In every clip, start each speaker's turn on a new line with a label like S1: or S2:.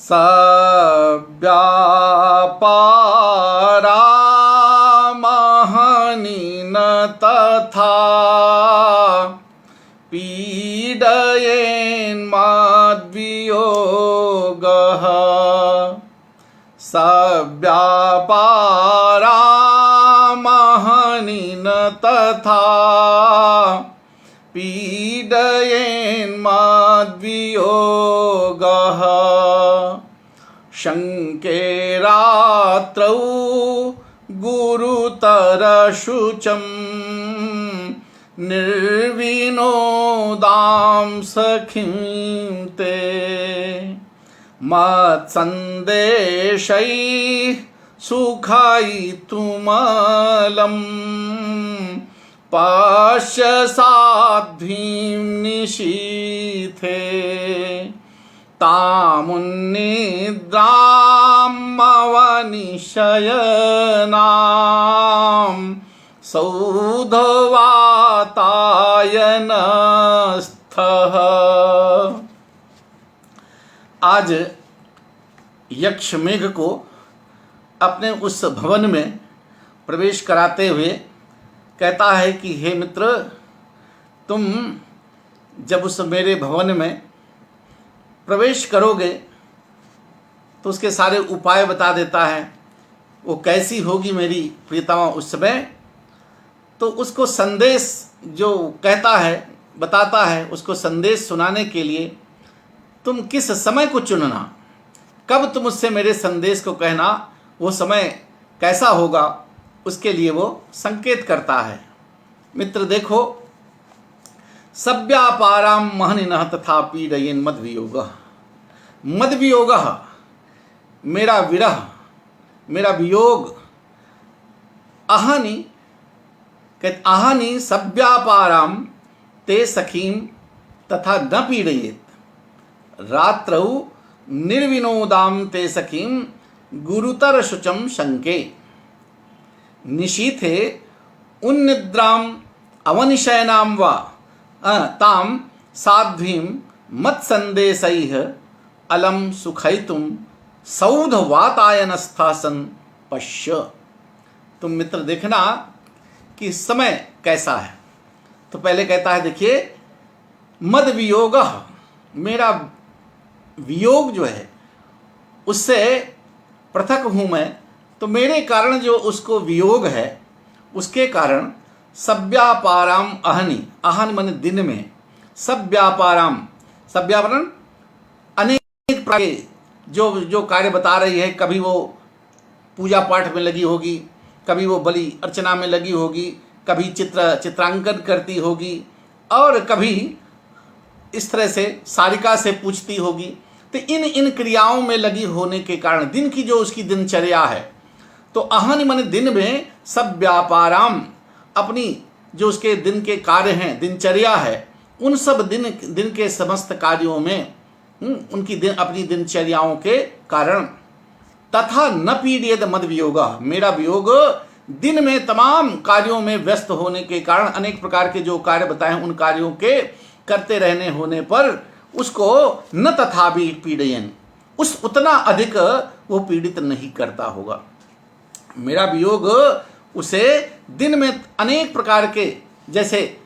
S1: सव्यापारा महनीन तथा पीडयेन्मद्वियोगः सव्यापारा महनीन तथा पीडयेन्मद्वियोगः शङ्के रात्रौ गुरुतरशुचं निर्विनोदां सखीं ते मत्सन्देशैः सुखायितुमलं पश्य साध्वीं निशीथे तामुन्निद्रामवनिशयनां सौधवातायनस्थः। आज यक्षमेघ को अपने उस भवन में प्रवेश कराते हुए कहता है कि हे मित्र, तुम जब उस मेरे भवन में प्रवेश करोगे तो उसके सारे उपाय बता देता है। वो कैसी होगी मेरी प्रियतमा उस समय, तो उसको संदेश जो कहता है बताता है, उसको संदेश सुनाने के लिए तुम किस समय को चुनना, कब तुम उससे मेरे संदेश को कहना, वो समय कैसा होगा, उसके लिए वो संकेत करता है। मित्र देखो, सव्यापाराम महनिनः तथा पीडयेन् मद्वियोगः। मद्वियोगः मेरा विरह, मेरा वियोग। अहनि कहते अहनि सव्यापाराम ते सखीं तथा न पीडयेत् रात्रौ निर्विनोदां ते सखीं गुरुतर शुचं शंके निशीथे उन्निद्राम अवनिशयनाम वा ताम साध्वीं मत्संदेशैः अलम सुखयितुं सौधवातायनस्थासन पश्य। तुम मित्र देखना कि समय कैसा है। तो पहले कहता है देखिए, मद वियोगः, मेरा वियोग जो है उससे पृथक हूँ मैं, तो मेरे कारण जो उसको वियोग है उसके कारण सव्यापाराम अहनि, अहन मन दिन में, सव्यापाराम, सव्यापारम अनेक प्रकार के जो कार्य बता रही है, कभी वो पूजा पाठ में लगी होगी, कभी वो बलि अर्चना में लगी होगी, कभी चित्रांकन करती होगी, और कभी इस तरह से सारिका से पूछती होगी। तो इन क्रियाओं में लगी होने के कारण दिन की जो उसकी दिनचर्या है, तो अहन मन दिन में सब व्यापाराम, अपनी जो उसके दिन के कार्य हैं, दिनचर्या है, उन सब दिन के समस्त कार्यों में उनकी अपनी दिनचर्याओं के कारण तथा न पीड़ित मद वियोग, मेरा वियोग दिन में तमाम कार्यों में व्यस्त होने के कारण, अनेक प्रकार के जो कार्य बताए उन कार्यों के करते रहने होने पर उसको न तथा भी पीड़यन, उस उतना अधिक वो पीड़ित नहीं करता होगा। मेरा वियोग उसे दिन में अनेक प्रकार के, जैसे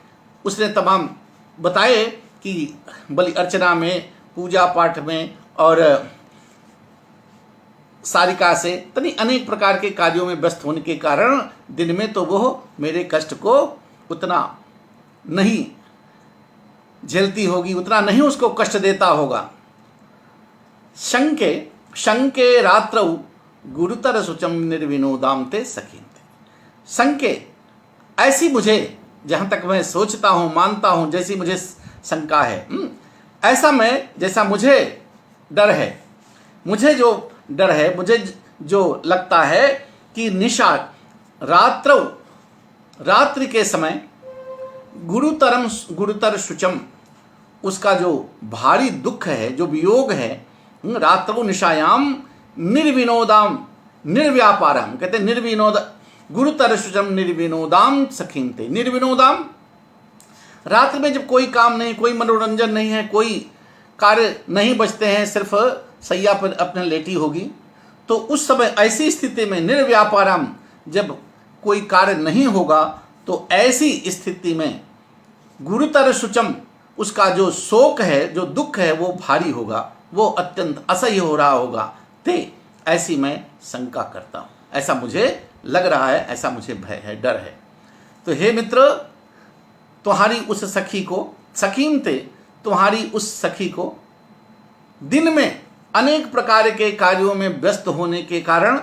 S1: उसने तमाम बताए कि बलि अर्चना में, पूजा पाठ में और सारिका से तनी अनेक प्रकार के कार्यों में व्यस्त होने के कारण दिन में तो वो मेरे कष्ट को उतना नहीं झेलती होगी, उतना नहीं उसको कष्ट देता होगा। शंके रात्रौ गुरुतर शुचम निर्विनोदाम ते सखींते। शंके, ऐसी मुझे, जहां तक मैं सोचता हूं, मानता हूं, जैसी मुझे शंका है, ऐसा मैं, जैसा मुझे डर है, मुझे जो डर है, मुझे जो लगता है कि निशा रात्रौ, रात्रि के समय, गुरुतर शुचम, उसका जो भारी दुख है, जो वियोग है, रात्रौ निशायाम निर्विनोदाम निर्व्यापारम, कहते निर्विनोद गुरुतर शुचम निर्विनोदाम सखींते। निर्विनोदाम, रात्रि में जब कोई काम नहीं, कोई मनोरंजन नहीं है, कोई कार्य नहीं बचते हैं, सिर्फ सैया पर अपने लेटी होगी, तो उस समय ऐसी स्थिति में निर्व्यापारम, जब कोई कार्य नहीं होगा, तो ऐसी स्थिति में गुरुतर शुचम, उसका जो शोक है, जो दुख है, वो भारी होगा, वो अत्यंत असह्य हो रहा होगा। ते ऐसी मैं शंका करता हूँ, ऐसा मुझे लग रहा है, ऐसा मुझे भय है, डर है। तो हे मित्र, तुम्हारी उस सखी को, सखीम ते, तुम्हारी उस सखी को दिन में अनेक प्रकार के कार्यों में व्यस्त होने के कारण,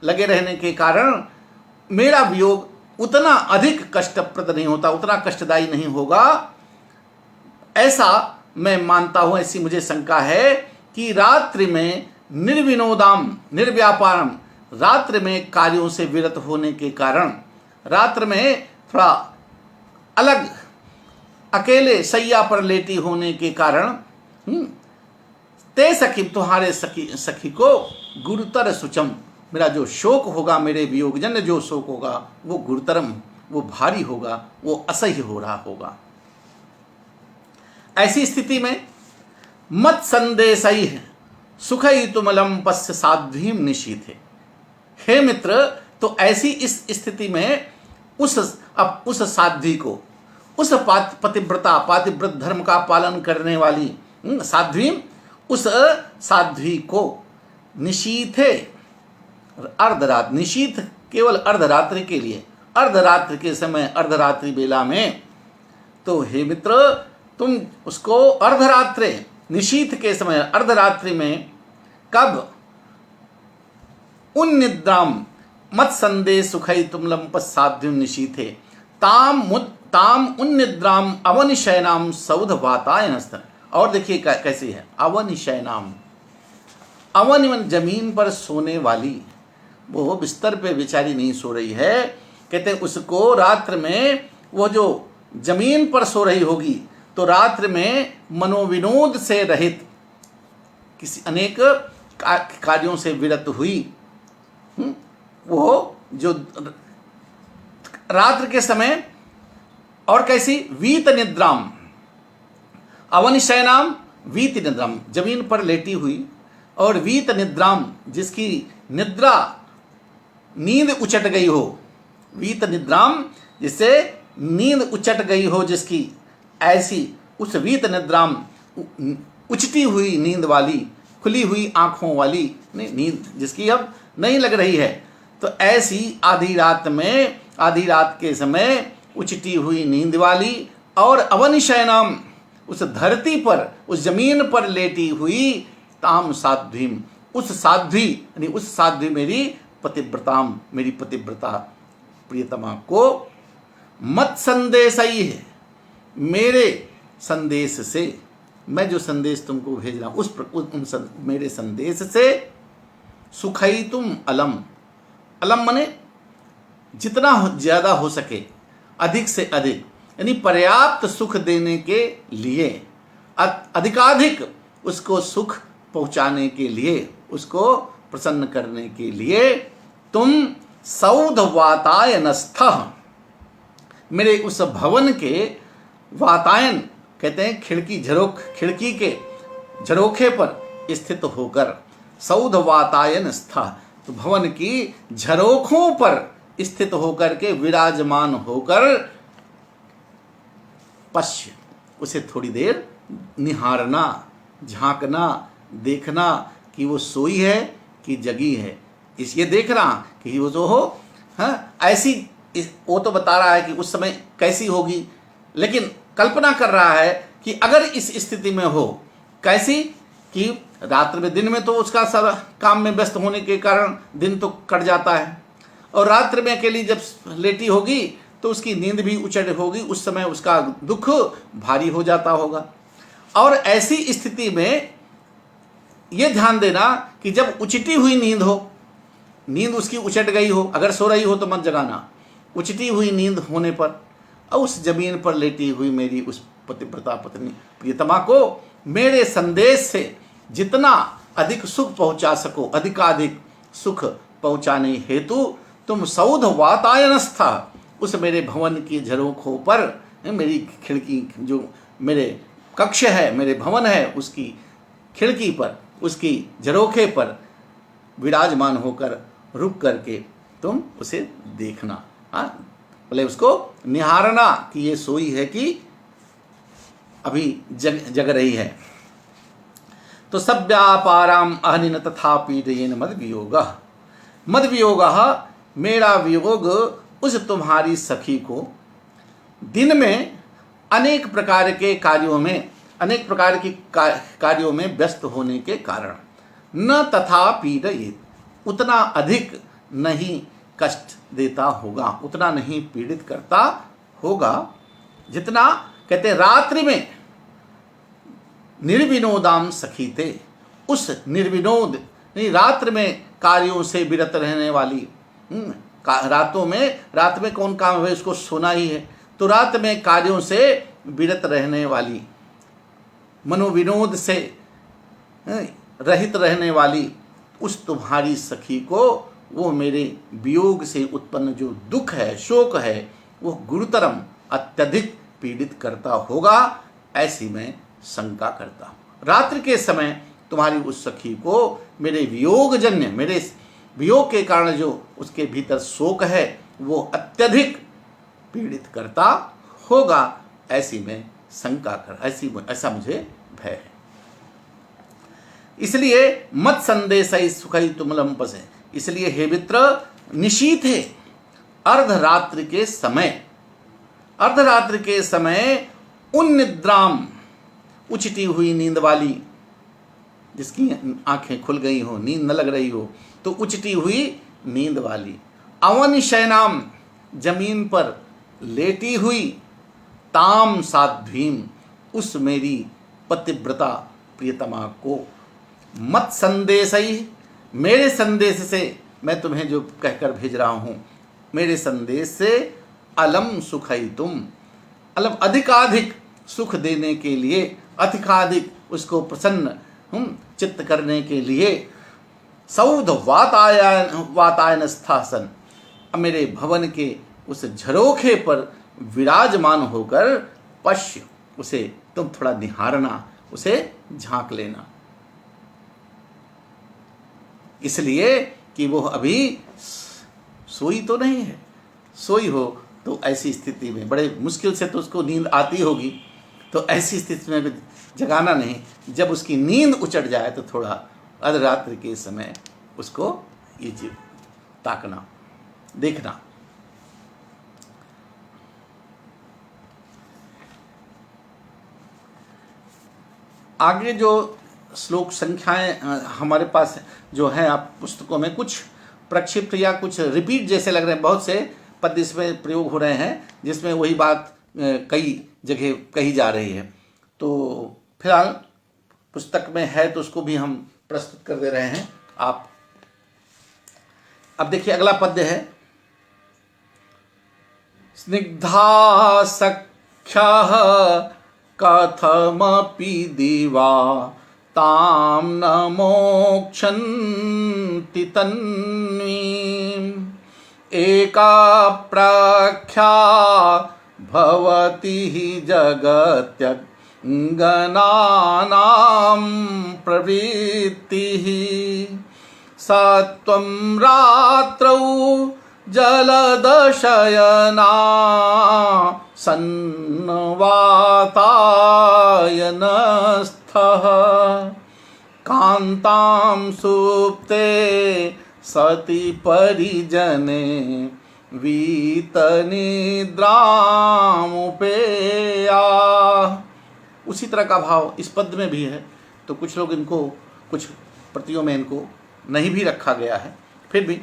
S1: लगे रहने के कारण मेरा वियोग उतना अधिक कष्टप्रद नहीं होता, उतना कष्टदायी नहीं होगा, ऐसा मैं मानता हूं। ऐसी मुझे शंका है कि रात्रि में निर्विनोदाम निर्व्यापारम, रात्रि में कार्यों से विरत होने के कारण, रात्रि में थोड़ा अलग अकेले सैया पर लेटी होने के कारण, ते सखी, तुम्हारे सखी को गुरुतर सुचम, मेरा जो शोक होगा, मेरे वियोगजन्य जो शोक होगा, वो गुरुतरम, वो भारी होगा, वो असह्य हो रहा होगा। ऐसी स्थिति में मत संदेशई सुखई तुमलम पश्य साध्वीम निशीथे। हे मित्र, तो ऐसी इस स्थिति में उस साध्वी को, उस पतिव्रता, पातिव्रत धर्म का पालन करने वाली साध्वी, उस साध्वी को निशीथे, अर्धरात्रि, निशीथ केवल अर्धरात्रि के लिए, अर्धरात्रि के समय, अर्धरात्रि बेला में, तो हे मित्र, तुम उसको अर्धरात्रि, निशीथ के समय, अर्धरात्रि में, कब, उन निद्राम मत संदेश सुखई तुमलम पश्चाद्युम निशीथे ताम उन निद्राम अवनिशयनाम सौध वातायनस्थ। और देखिए कैसी है, अवनिशयनाम, अवन जमीन पर सोने वाली, वो बिस्तर पे बेचारी नहीं सो रही है, कहते उसको रात्र में, वो जो जमीन पर सो रही होगी, तो रात्र में मनोविनोद से रहित, किसी अनेक कार्यों से विरत हुई, वो जो रात्र के समय, और कैसी, वीत निद्राम, अवनिशयनाम वीत निद्राम, जमीन पर लेटी हुई, और वीत निद्राम, जिसकी निद्रा, नींद उचट गई हो, वीत निद्राम, जिससे नींद उचट गई हो जिसकी, ऐसी उस वीत निद्राम, उचटी हुई नींद वाली, खुली हुई आंखों वाली नींद जिसकी अब नहीं लग रही है, तो ऐसी आधी रात में, आधी रात के समय उचटी हुई नींद वाली, और अवनिशयनाम, उस धरती पर, उस जमीन पर लेटी हुई, ताम साध्वीम, उस साध्वी, यानी उस साध्वी मेरी पतिव्रताम, मेरी पतिव्रता प्रियतमा को, मत संदेशई है, मेरे संदेश से, मैं जो संदेश तुमको भेज रहा हूं, मेरे संदेश से, सुखई तुम अलम, अलम मने जितना ज्यादा हो सके, अधिक से अधिक, यानी पर्याप्त सुख देने के लिए, अधिकाधिक उसको सुख पहुंचाने के लिए, उसको प्रसन्न करने के लिए, तुम सौध वातायनस्थ, मेरे उस भवन के वातायन, कहते हैं खिड़की, खिड़की के झरोखे पर स्थित होकर, सौध वातायनस्थ, तो भवन की झरोखों पर स्थित होकर के, विराजमान होकर, पश्य, उसे थोड़ी देर निहारना, झांकना, देखना कि वो सोई है कि जगी है, ये देख रहा कि वो जो हो, हाँ, ऐसी, वो तो बता रहा है कि उस समय कैसी होगी, लेकिन कल्पना कर रहा है कि अगर इस स्थिति में हो, कैसी, कि रात्र में, दिन में तो उसका सारा काम में व्यस्त होने के कारण दिन तो कट जाता है, और रात्र में अकेली जब लेटी होगी तो उसकी नींद भी उचट होगी, उस समय उसका दुख भारी हो जाता होगा। और ऐसी स्थिति में यह ध्यान देना कि जब उचटी हुई नींद हो, नींद उसकी उचट गई हो, अगर सो रही हो तो मत जगाना, उचटी हुई नींद होने पर, और उस जमीन पर लेटी हुई मेरी उस पतिव्रता पत्नी प्रियतमा को मेरे संदेश से जितना अधिक सुख पहुंचा सको, अधिकाधिक सुख पहुंचाने हेतु तुम सौध वातायनस्था, उस मेरे भवन की झरोखों पर, मेरी खिड़की, जो मेरे कक्ष है, मेरे भवन है, उसकी खिड़की पर उसकी झरोखे पर विराजमान होकर रुक करके तुम उसे देखना। हाँ, बोले उसको निहारना कि ये सोई है कि अभी जग रही है। तो सव्यापाराम अहनिन तथा पीडयेन मद वियोगः। मद वियोगः, मेरा वियोग उस तुम्हारी सखी को दिन में अनेक प्रकार के कार्यों में, अनेक प्रकार की कार्यों में व्यस्त होने के कारण, न तथा पीडयेत, उतना अधिक नहीं कष्ट देता होगा, उतना नहीं पीड़ित करता होगा जितना, कहते रात्रि में निर्विनोदाम सखी थे, उस निर्विनोद नहीं, रात्र में कार्यों से विरत रहने वाली, रात में कौन काम है, उसको सोना ही है, तो रात में कार्यों से विरत रहने वाली, मनोविनोद से रहित रहने वाली उस तुम्हारी सखी को वो मेरे वियोग से उत्पन्न जो दुख है, शोक है, वो गुरुतरम अत्यधिक पीड़ित करता होगा, ऐसी मैं शंका करता हूँ। रात्रि के समय तुम्हारी उस सखी को मेरे वियोगजन्य, मेरे वियोग के कारण जो उसके भीतर शोक है वो अत्यधिक पीड़ित करता होगा, ऐसी मैं शंका कर, ऐसा मुझे भय है। इसलिए मत संदेश सुखई तुमलम पसे, इसलिए हे मित्र निशीथ है अर्धरात्रि के समय, अर्धरात्रि के समय उन निद्राम, उचटी हुई नींद वाली, जिसकी आंखें खुल गई हो, नींद न लग रही हो, तो उचटी हुई नींद वाली, अवन शयनाम, जमीन पर लेटी हुई, ताम साध्वीम, उस मेरी पतिव्रता प्रियतमा को, मत संदेश ही, मेरे संदेश से, मैं तुम्हें जो कहकर भेज रहा हूँ, मेरे संदेश से अलम सुखई तुम, अलम अधिकाधिक सुख देने के लिए, अधिकाधिक उसको प्रसन्न चित्त करने के लिए, सौध वातायन स्थासन, मेरे भवन के उस झरोखे पर विराजमान होकर पश्य, उसे तुम थोड़ा निहारना, उसे झांक लेना, इसलिए कि वो अभी सोई तो नहीं है। सोई हो तो ऐसी स्थिति में बड़े मुश्किल से तो उसको नींद आती होगी, तो ऐसी स्थिति में जगाना नहीं, जब उसकी नींद उचट जाए तो थोड़ा अर्धरात्रि के समय उसको ये ताकना, देखना। आगे जो श्लोक संख्याएं हमारे पास जो है, आप पुस्तकों में कुछ प्रक्षिप्त या कुछ रिपीट जैसे लग रहे हैं, बहुत से पद इसमें प्रयोग हो रहे हैं जिसमें वही बात कई जगह कही जा रही है। तो फिलहाल पुस्तक में है तो उसको भी हम प्रस्तुत कर दे रहे हैं। आप अब देखिए अगला पद्य है, स्निग्धा सख्याः कथमपि दिवा ताम न मोक्षन्ति तन्वीं, एका प्रख्या भवति हि जगत्यगनानां प्रवृत्तिः, सत्वं रात्रौ जलदशयना सन्नवातायनस्थः, कान्तां सुप्ते सति परिजने वीतनिद्रामुपेया। उसी तरह का भाव इस पद में भी है, तो कुछ लोग इनको, कुछ प्रतियों में इनको नहीं भी रखा गया है, फिर भी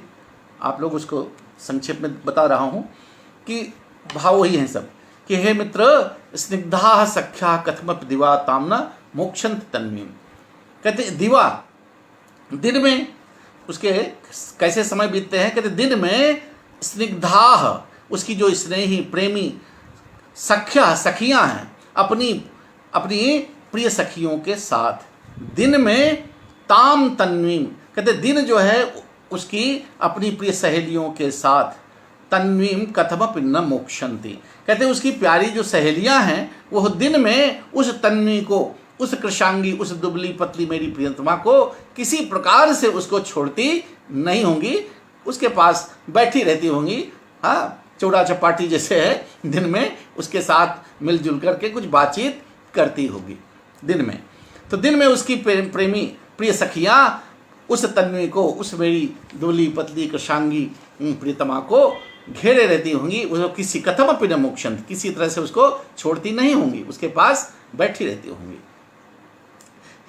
S1: आप लोग उसको संक्षेप में बता रहा हूँ कि भाव वही हैं सब, कि हे मित्र स्निग्धा सख्या कथमपि दिवा ताम्ना मोक्षंत तन्वीं, कहते दिवा, दिन में उसके कैसे समय बीतते हैं, कहते दिन में स्निग्धा, उसकी जो स्नेही प्रेमी सख्या सखियां हैं, अपनी अपनी प्रिय सखियों के साथ, दिन में ताम तन्वीं, कहते दिन जो है उसकी अपनी प्रिय सहेलियों के साथ, तन्वीं कथमपि न मोक्षन्ति, कहते उसकी प्यारी जो सहेलियां हैं वो दिन में उस तन्वी को, उस कृशांगी, उस दुबली पतली मेरी प्रियतमा को किसी प्रकार से उसको छोड़ती नहीं होंगी, उसके पास बैठी रहती होंगी। हाँ, चौड़ा चपाटी जैसे है, दिन में उसके साथ मिलजुल करके कुछ बातचीत करती होगी दिन में। तो दिन में उसकी प्रेमी प्रिय सखियाँ उस तन्वी को, उस मेरी दुबली पतली कृशांगी प्रियतमा को घेरे रहती होंगी। वो किसी कथम अपि न मोक्षंत, किसी तरह से उसको छोड़ती नहीं होंगी, उसके पास बैठी रहती होंगी।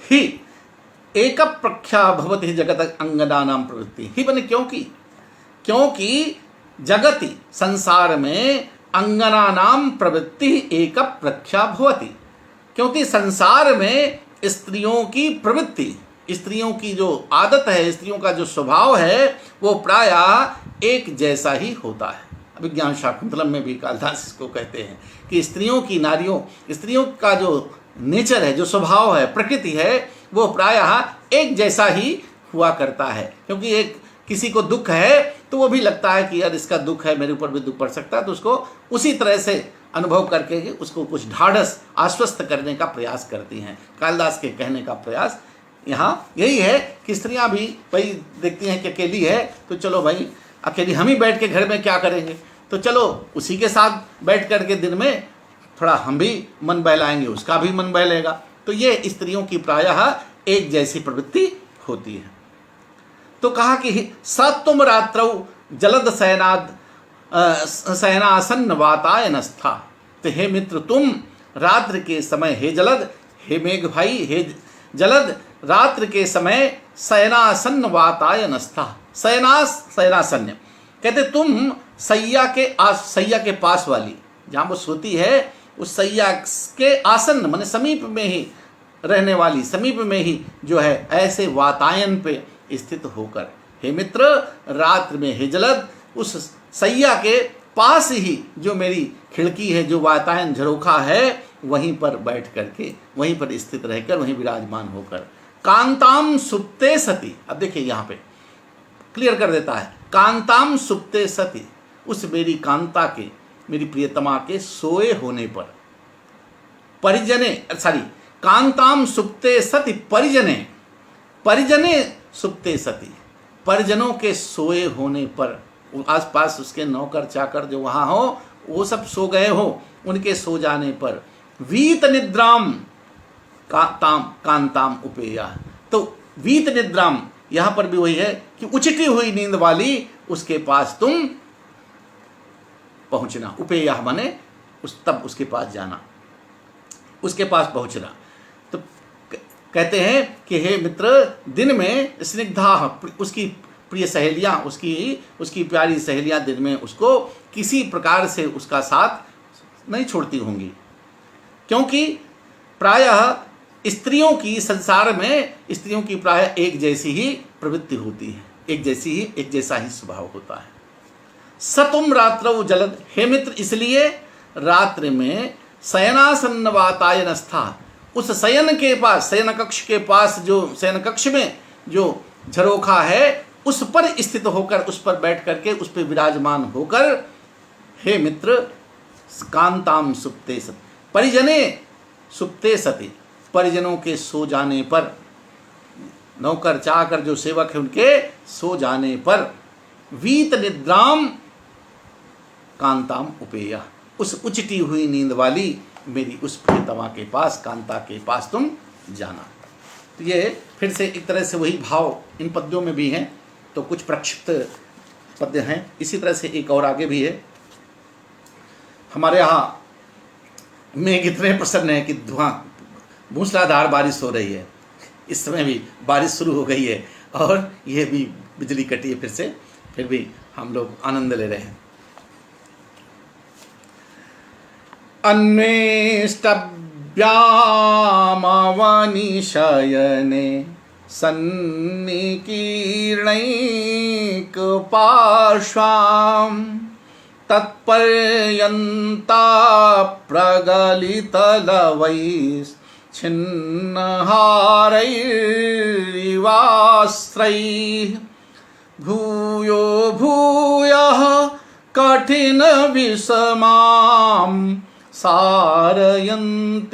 S1: ही एक प्रख्या भवति जगत अंगनानाम प्रवृत्ति। ही बने क्योंकि जगति संसार में अंगनानाम प्रवृत्ति एक प्रख्या भवति, क्योंकि संसार में स्त्रियों की प्रवृत्ति, स्त्रियों की जो आदत है, स्त्रियों का जो स्वभाव है, वो प्रायः एक जैसा ही होता है। अभिज्ञान शाकुंतलम में भी कालिदास इसको कहते हैं कि स्त्रियों का जो नेचर है, जो स्वभाव है, प्रकृति है, वो प्रायः एक जैसा ही हुआ करता है। क्योंकि एक किसी को दुख है तो वो भी लगता है कि यार इसका दुख है, मेरे ऊपर भी दुख पड़ सकता है, तो उसको उसी तरह से अनुभव करके उसको कुछ ढाढ़स आश्वस्त करने का प्रयास करती हैं। कालिदास के कहने का प्रयास यहाँ यही है कि स्त्रियाँ भी भाई देखती हैं कि अकेली है, तो चलो भाई अकेली हम ही बैठ के घर में क्या करेंगे, तो चलो उसी के साथ बैठ करके दिन में थोड़ा हम भी मन बहलाएंगे, उसका भी मन बहलेगा। तो ये स्त्रियों की प्रायः एक जैसी प्रवृत्ति होती है। तो कहा कि सत्वम रात्रौ जलद शयनासन वातायनस्था। तो हे मित्र, तुम रात्र के समय, हे जलद, हे मेघ भाई, हे जलद, रात्र के समय शयनासन वातायनस्था। शयनासन्य कहते तुम सैया के पास वाली, जहाँ वो सोती है, उस सैया के आसन माने समीप में ही रहने वाली, समीप में ही जो है ऐसे वातायन पे स्थित होकर, हे मित्र, रात्र में हे जलद, उस सैया के पास ही जो मेरी खिड़की है, जो वातायन झरोखा है, वहीं पर बैठ करके, वहीं पर स्थित रहकर, वहीं विराजमान होकर, कांताम सुप्ते सती। अब देखिए यहाँ पे क्लियर कर देता है, कांताम सुप्ते सती, उस मेरी कांता के, मेरी प्रियतमा के सोए होने पर, कांताम सुप्ते सती परिजने सुप्ते सती, परिजनों के सोए होने पर, आसपास उसके नौकर चाकर जो वहाँ हो, वो सब सो गए हो, उनके सो जाने पर, वीत निद्राम कांताम उपेया। तो वीत निद्राम यहाँ पर भी वही है कि उचटी हुई नींद वाली उसके पास तुम पहुँचना। उपेया माने तब उसके पास जाना, उसके पास पहुँचना। तो कहते हैं कि हे मित्र, दिन में स्निग्धा, उसकी प्रिय सहेलियाँ, उसकी प्यारी सहेलियाँ दिन में उसको किसी प्रकार से उसका साथ नहीं छोड़ती होंगी, क्योंकि प्रायः स्त्रियों की, संसार में स्त्रियों की प्रायः एक जैसी ही प्रवृत्ति होती है, एक जैसा ही स्वभाव होता है। सतुम रात्रौ जलद, हे मित्र, इसलिए रात्र में शयनासन्न वातायनस्था, उस शयन के पास, शयन कक्ष के पास, जो शयन कक्ष में जो झरोखा है, उस पर स्थित होकर, उस पर बैठ करके, उस पर विराजमान होकर, हे मित्र, कांताम सुप्ते सती, परिजने सुप्ते सती, परिजनों के सो जाने पर, नौकर चाकर जो सेवक है उनके सो जाने पर, वीत निद्राम कांताम उपेया, उस उचटी हुई नींद वाली मेरी उस प्रियतमा के पास, कांता के पास तुम जाना। तो ये फिर से एक तरह से वही भाव इन पद्यों में भी हैं, तो कुछ प्रक्षिप्त पद्य हैं। इसी तरह से एक और आगे भी है। हमारे यहाँ मेघ इतने प्रसन्न है कि मूसलाधार बारिश हो रही है। इस समय भी बारिश शुरू हो गई है और ये भी बिजली कटी है फिर भी हम लोग आनंद ले रहे हैं। अन्वेष्टव्यामवनिशयने सन्निकीर्णैकपार्श्वाम् तत्पर्यन्ता प्रगलितलवैश्छिन्नहारैरिवास्त्रैः भूयो भूयः कठिनविषमां सारयन्तीं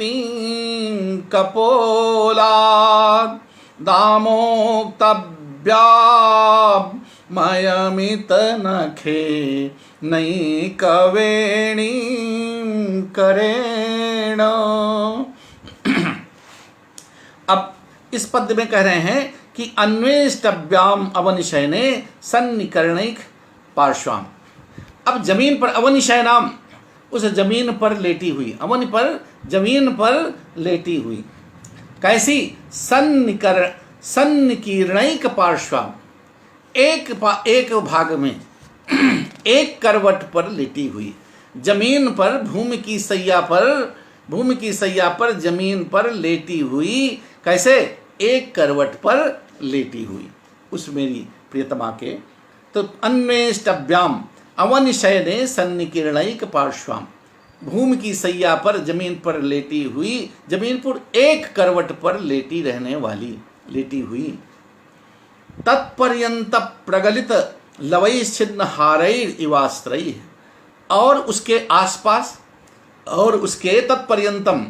S1: कपोलात् दामोक्तव्यामयमित नखे नैकवेणीं करेण। अब इस पद में कह रहे हैं कि अन्वेष्टव्याम अवनिशयने सन्निकर्णैक पार्श्वाम। अब जमीन पर अवनिशयनाम, उस जमीन पर लेटी हुई, अवन पर जमीन पर लेटी हुई, कैसी? सन्निकीर्णैक पार्श्वाम, एक भाग में एक करवट पर लेटी हुई, जमीन पर भूमि की सैया पर जमीन पर लेटी हुई, कैसे? एक करवट पर लेटी हुई उस मेरी प्रियतमा के। तो अन्वेष्टव्याम अवनिशयने सन्निकीर्णैक पार्श्वाम, भूमि की सैया पर जमीन पर लेटी हुई, जमीन पर एक करवट पर लेटी रहने वाली, लेटी हुई। तत्पर्यंत प्रगलित लवैश्चिन्न हारैर इवास्त्रैः, और उसके आसपास और उसके तत्पर्यंतम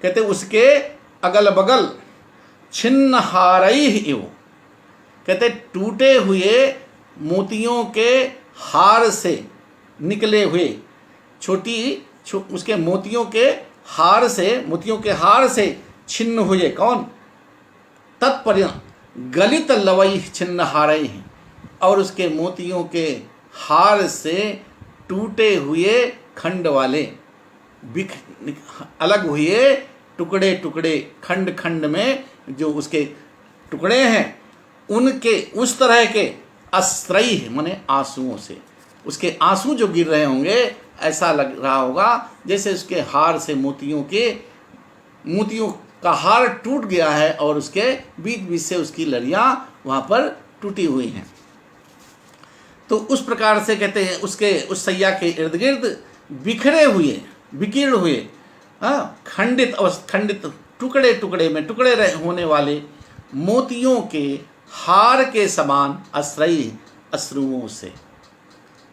S1: कहते उसके अगल बगल छिन्न हारैः इव, कहते टूटे हुए मोतियों के हार से निकले हुए उसके मोतियों के हार से छिन्न हुए, कौन? तत्पर्यंत गलित लवैः छिन्न हारैः, और उसके मोतियों के हार से टूटे हुए खंड वाले, अलग हुए टुकड़े टुकड़े, खंड खंड में जो उसके टुकड़े हैं, उनके उस तरह के अस्त्रैः माने आंसुओं से, उसके आंसू जो गिर रहे होंगे, ऐसा लग रहा होगा जैसे उसके हार से मोतियों का हार टूट गया है और उसके बीच बीच से उसकी लड़ियां वहां पर टूटी हुई हैं। तो उस प्रकार से कहते हैं उस सैया के इर्द गिर्द बिखरे हुए, विकीर्ण हुए, खंडित टुकड़े टुकड़े में टुकड़े होने वाले मोतियों के हार के समान अश्रयी अश्रुओं से।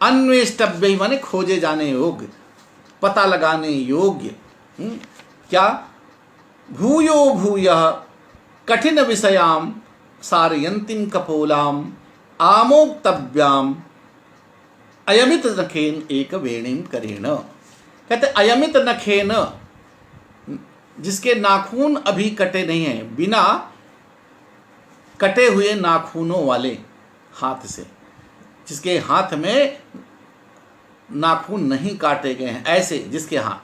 S1: अन्वेष्टव्य माने खोजे जाने योग्य, पता लगाने योग्य। क्या? भूयो भूयः कठिन विषयाम सारयन्तीं कपोलाम आमोक्तव्याम अयमित नखेन एक वेणीम करेण। कहते अयमित नखेन, जिसके नाखून अभी कटे नहीं हैं, बिना कटे हुए नाखूनों वाले हाथ से, जिसके हाथ में नाखून नहीं काटे गए हैं, ऐसे जिसके हाथ,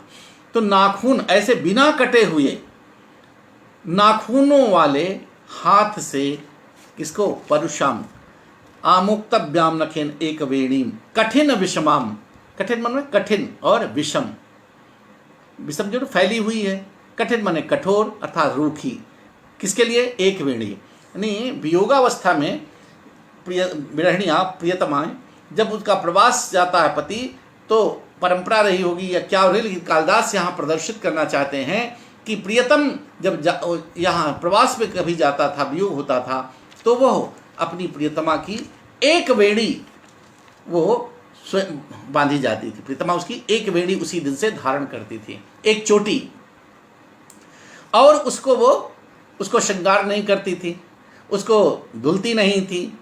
S1: तो नाखून ऐसे बिना कटे हुए नाखूनों वाले हाथ से, किसको? परुषाम आमुक्तव्याम नखेन एक वेणीम कठिन विषमाम, कठिन मन में कठिन और विषम, विषम जो फैली हुई है, कठिन माने कठोर अर्थात रूखी, किसके लिए? एक वेणी। यानी वियोगावस्था में विरहिणियाँ प्रियतमाएं जब उसका प्रवास जाता है पति, तो परंपरा रही होगी या क्या हो रही, लेकिन कालिदास यहाँ प्रदर्शित करना चाहते हैं कि प्रियतम जब यहाँ प्रवास में कभी जाता था, वियोग होता था, तो वह अपनी प्रियतमा की एक वेणी वो स्वयं बांधी जाती थी। प्रियतमा उसकी एक वेणी उसी दिन से धारण करती थी, एक चोटी, और उसको श्रृंगार नहीं करती थी, उसको धुलती नहीं थी,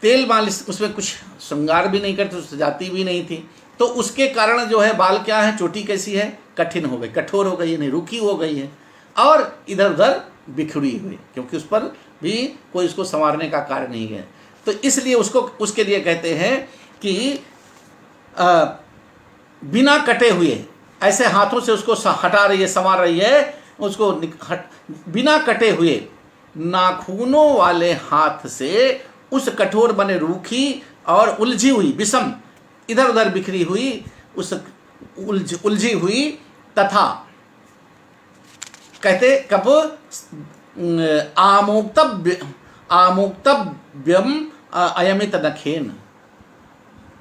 S1: तेल मालिश, उसमें कुछ श्रृंगार भी नहीं करती, सजाती भी नहीं थी। तो उसके कारण जो है बाल क्या है, चोटी कैसी है? कठिन हो गई, कठोर हो गई, नहीं रूखी हो गई है, और इधर उधर बिखरी हुई, क्योंकि उस पर भी कोई उसको संवारने का कार्य नहीं है। तो इसलिए उसके लिए कहते हैं कि बिना कटे हुए ऐसे हाथों से उसको हटा रही है, संवार रही है, उसको बिना कटे हुए नाखूनों वाले हाथ से उस कठोर बने रूखी और उलझी हुई, विषम, इधर उधर बिखरी हुई, उस उलझी हुई तथा, कहते कब? आमुक्तव्यम अयमित नखेन,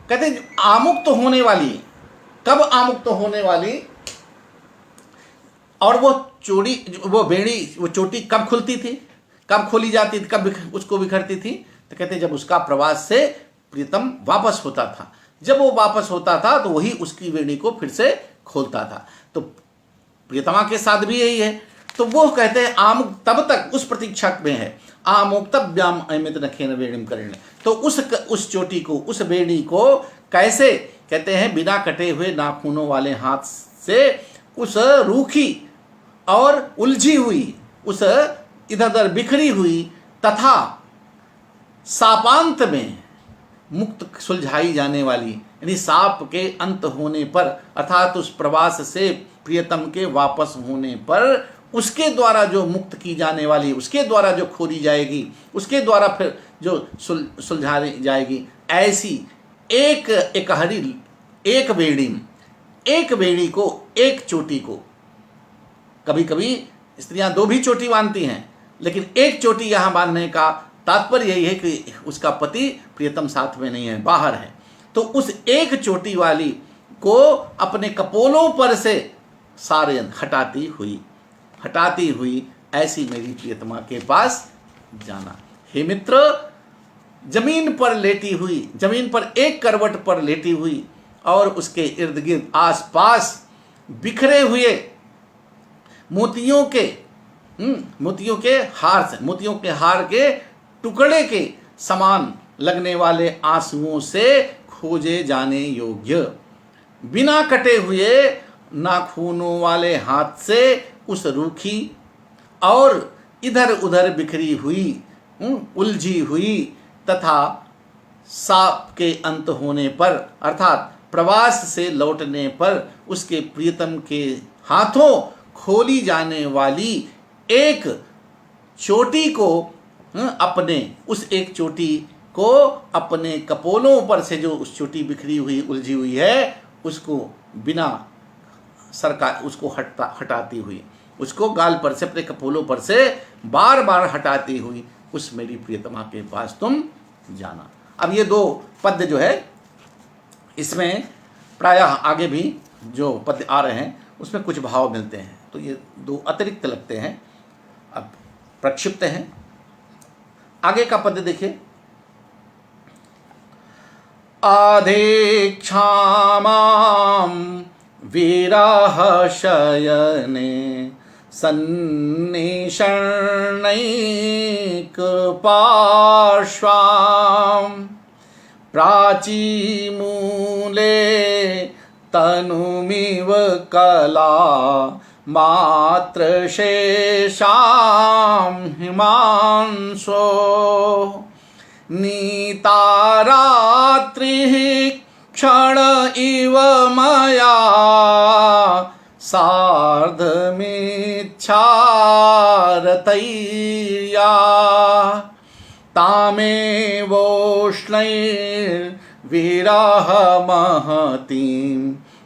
S1: कहते आमुक्त होने वाली, कब आमुक्त होने वाली? और वो वेणी, वो चोटी कब खुलती थी, कब खोली जाती थी, कब उसको बिखरती थी? तो कहते जब उसका प्रवास से प्रीतम वापस होता था, जब वो वापस होता था तो वही उसकी वेणी को फिर से खोलता था। तो प्रियतमा के साथ भी यही है, तो वो कहते हैं आमुक तब तक उस प्रतीक्षा में है, आमुक्तव्याम अमित नखेन वेणीम करेण। तो उस चोटी को, उस वेणी को कैसे कहते हैं, बिना कटे हुए नाखूनों वाले हाथ से उस रूखी और उलझी हुई, उस इधर उधर बिखरी हुई तथा सापांत में मुक्त सुलझाई जाने वाली, यानी साप के अंत होने पर अर्थात उस प्रवास से प्रियतम के वापस होने पर उसके द्वारा जो मुक्त की जाने वाली, उसके द्वारा जो खोली जाएगी, उसके द्वारा फिर जो सुलझाई जाएगी, ऐसी एक एकहरी, एक वेणी, एक वेणी को, एक चोटी को। कभी कभी स्त्रियां दो भी चोटी बांधती हैं, लेकिन एक चोटी यहाँ बांधने का तात्पर्य यही है कि उसका पति प्रियतम साथ में नहीं है, बाहर है। तो उस एक चोटी वाली को अपने कपोलों पर से सारे हटाती हुई ऐसी मेरी प्रियतमा के पास जाना। हे मित्र, जमीन पर लेटी हुई, जमीन पर एक करवट पर लेटी हुई और उसके इर्द गिर्द आसपास बिखरे हुए मोतियों के हार से, मोतियों के हार के टुकड़े के समान लगने वाले आंसुओं से खोजे जाने योग्य, बिना कटे हुए नाखूनों वाले हाथ से उस रूखी और इधर उधर बिखरी हुई, उलझी हुई तथा साप के अंत होने पर अर्थात प्रवास से लौटने पर उसके प्रियतम के हाथों खोली जाने वाली एक चोटी को, अपने उस एक चोटी को अपने कपोलों पर से, जो उस चोटी बिखरी हुई उलझी हुई है, उसको बिना उसको हटाती हुई, उसको गाल पर से, अपने कपोलों पर से बार बार हटाती हुई उस मेरी प्रियतमा के पास तुम जाना। अब ये दो पद्य जो है, इसमें प्रायः आगे भी जो पद्य आ रहे हैं उसमें कुछ भाव मिलते हैं, तो ये दो अतिरिक्त लगते हैं। अब प्रक्षिप्त हैं। आगे का पद्य देखिए, आधेक्षामां विरह शयने सन्निषण्णैक पार्श्वां प्राचीमूले तनुमिव कला मात्र शेषां हिमांशो नीतारात्रिः क्षण इव मया सार्धमिच्छारतैया तामेवोष्णैर्विरहमहतीं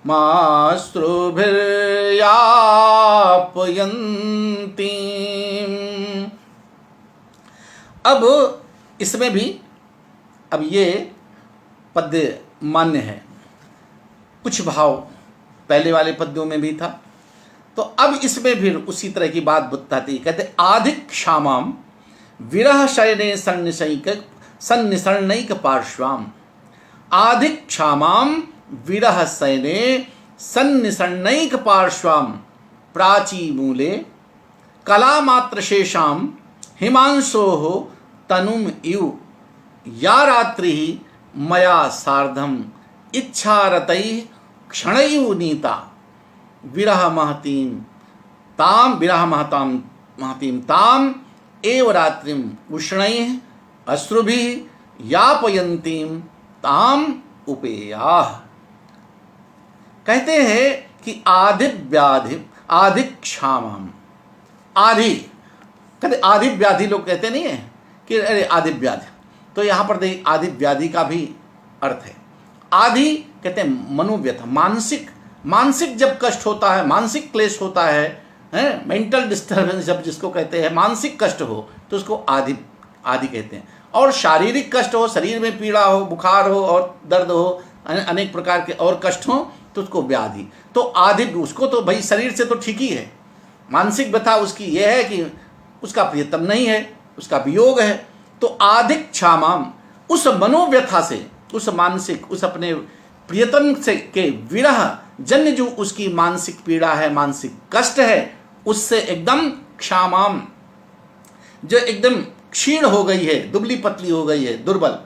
S1: मास्तृभिर्यापयन्तीम्। अब इसमें भी अब ये पद्य मान्य है, कुछ भाव पहले वाले पद्यों में भी था, तो अब इसमें भी उसी तरह की बात बताती। कहते आधिक क्षामाम विरह शयने सन्निसरणैक पार्श्वाम, आधिक क्षामाम विरह शयने सन्निसरणैक पार्श्वाम प्राची मूले कलामात्र शेषाम हिमांशोः तनुम इव या रात्रि मया सार्धम इच्छारतैः क्षणैव नीता विरह महतीं ताम एव रात्रिम उष्णैः अश्रुभिः यापयन्तीं ताम उपेयाः। कहते हैं कि आधिक क्षामम, आधि कहते आधि व्याधि, लोग कहते नहीं है कि अरे आधि व्याधि, तो यहाँ पर देखिए आधि व्याधि का भी अर्थ है। आधि कहते हैं मनोव्यथा, मानसिक जब कष्ट होता है, मानसिक क्लेश होता है, मेंटल डिस्टर्बेंस जब जिसको कहते हैं, मानसिक कष्ट हो तो उसको आदि कहते हैं। और शारीरिक कष्ट हो, शरीर में पीड़ा हो, बुखार हो और दर्द हो, अनेक प्रकार के और कष्ट हो तो उसको व्याधि। तो आधि उसको तो भाई शरीर से तो ठीक ही है, मानसिक व्यथा उसकी यह है कि उसका प्रियतम नहीं है, उसका वियोग है। तो आधिक क्षामाम, उस मनोव्यथा से, उस मानसिक, उस अपने प्रियतम से के विरह जन्य जो उसकी मानसिक पीड़ा है, मानसिक कष्ट है, उससे एकदम क्षामाम, जो एकदम क्षीण हो गई है, दुबली पतली हो गई है, दुर्बल।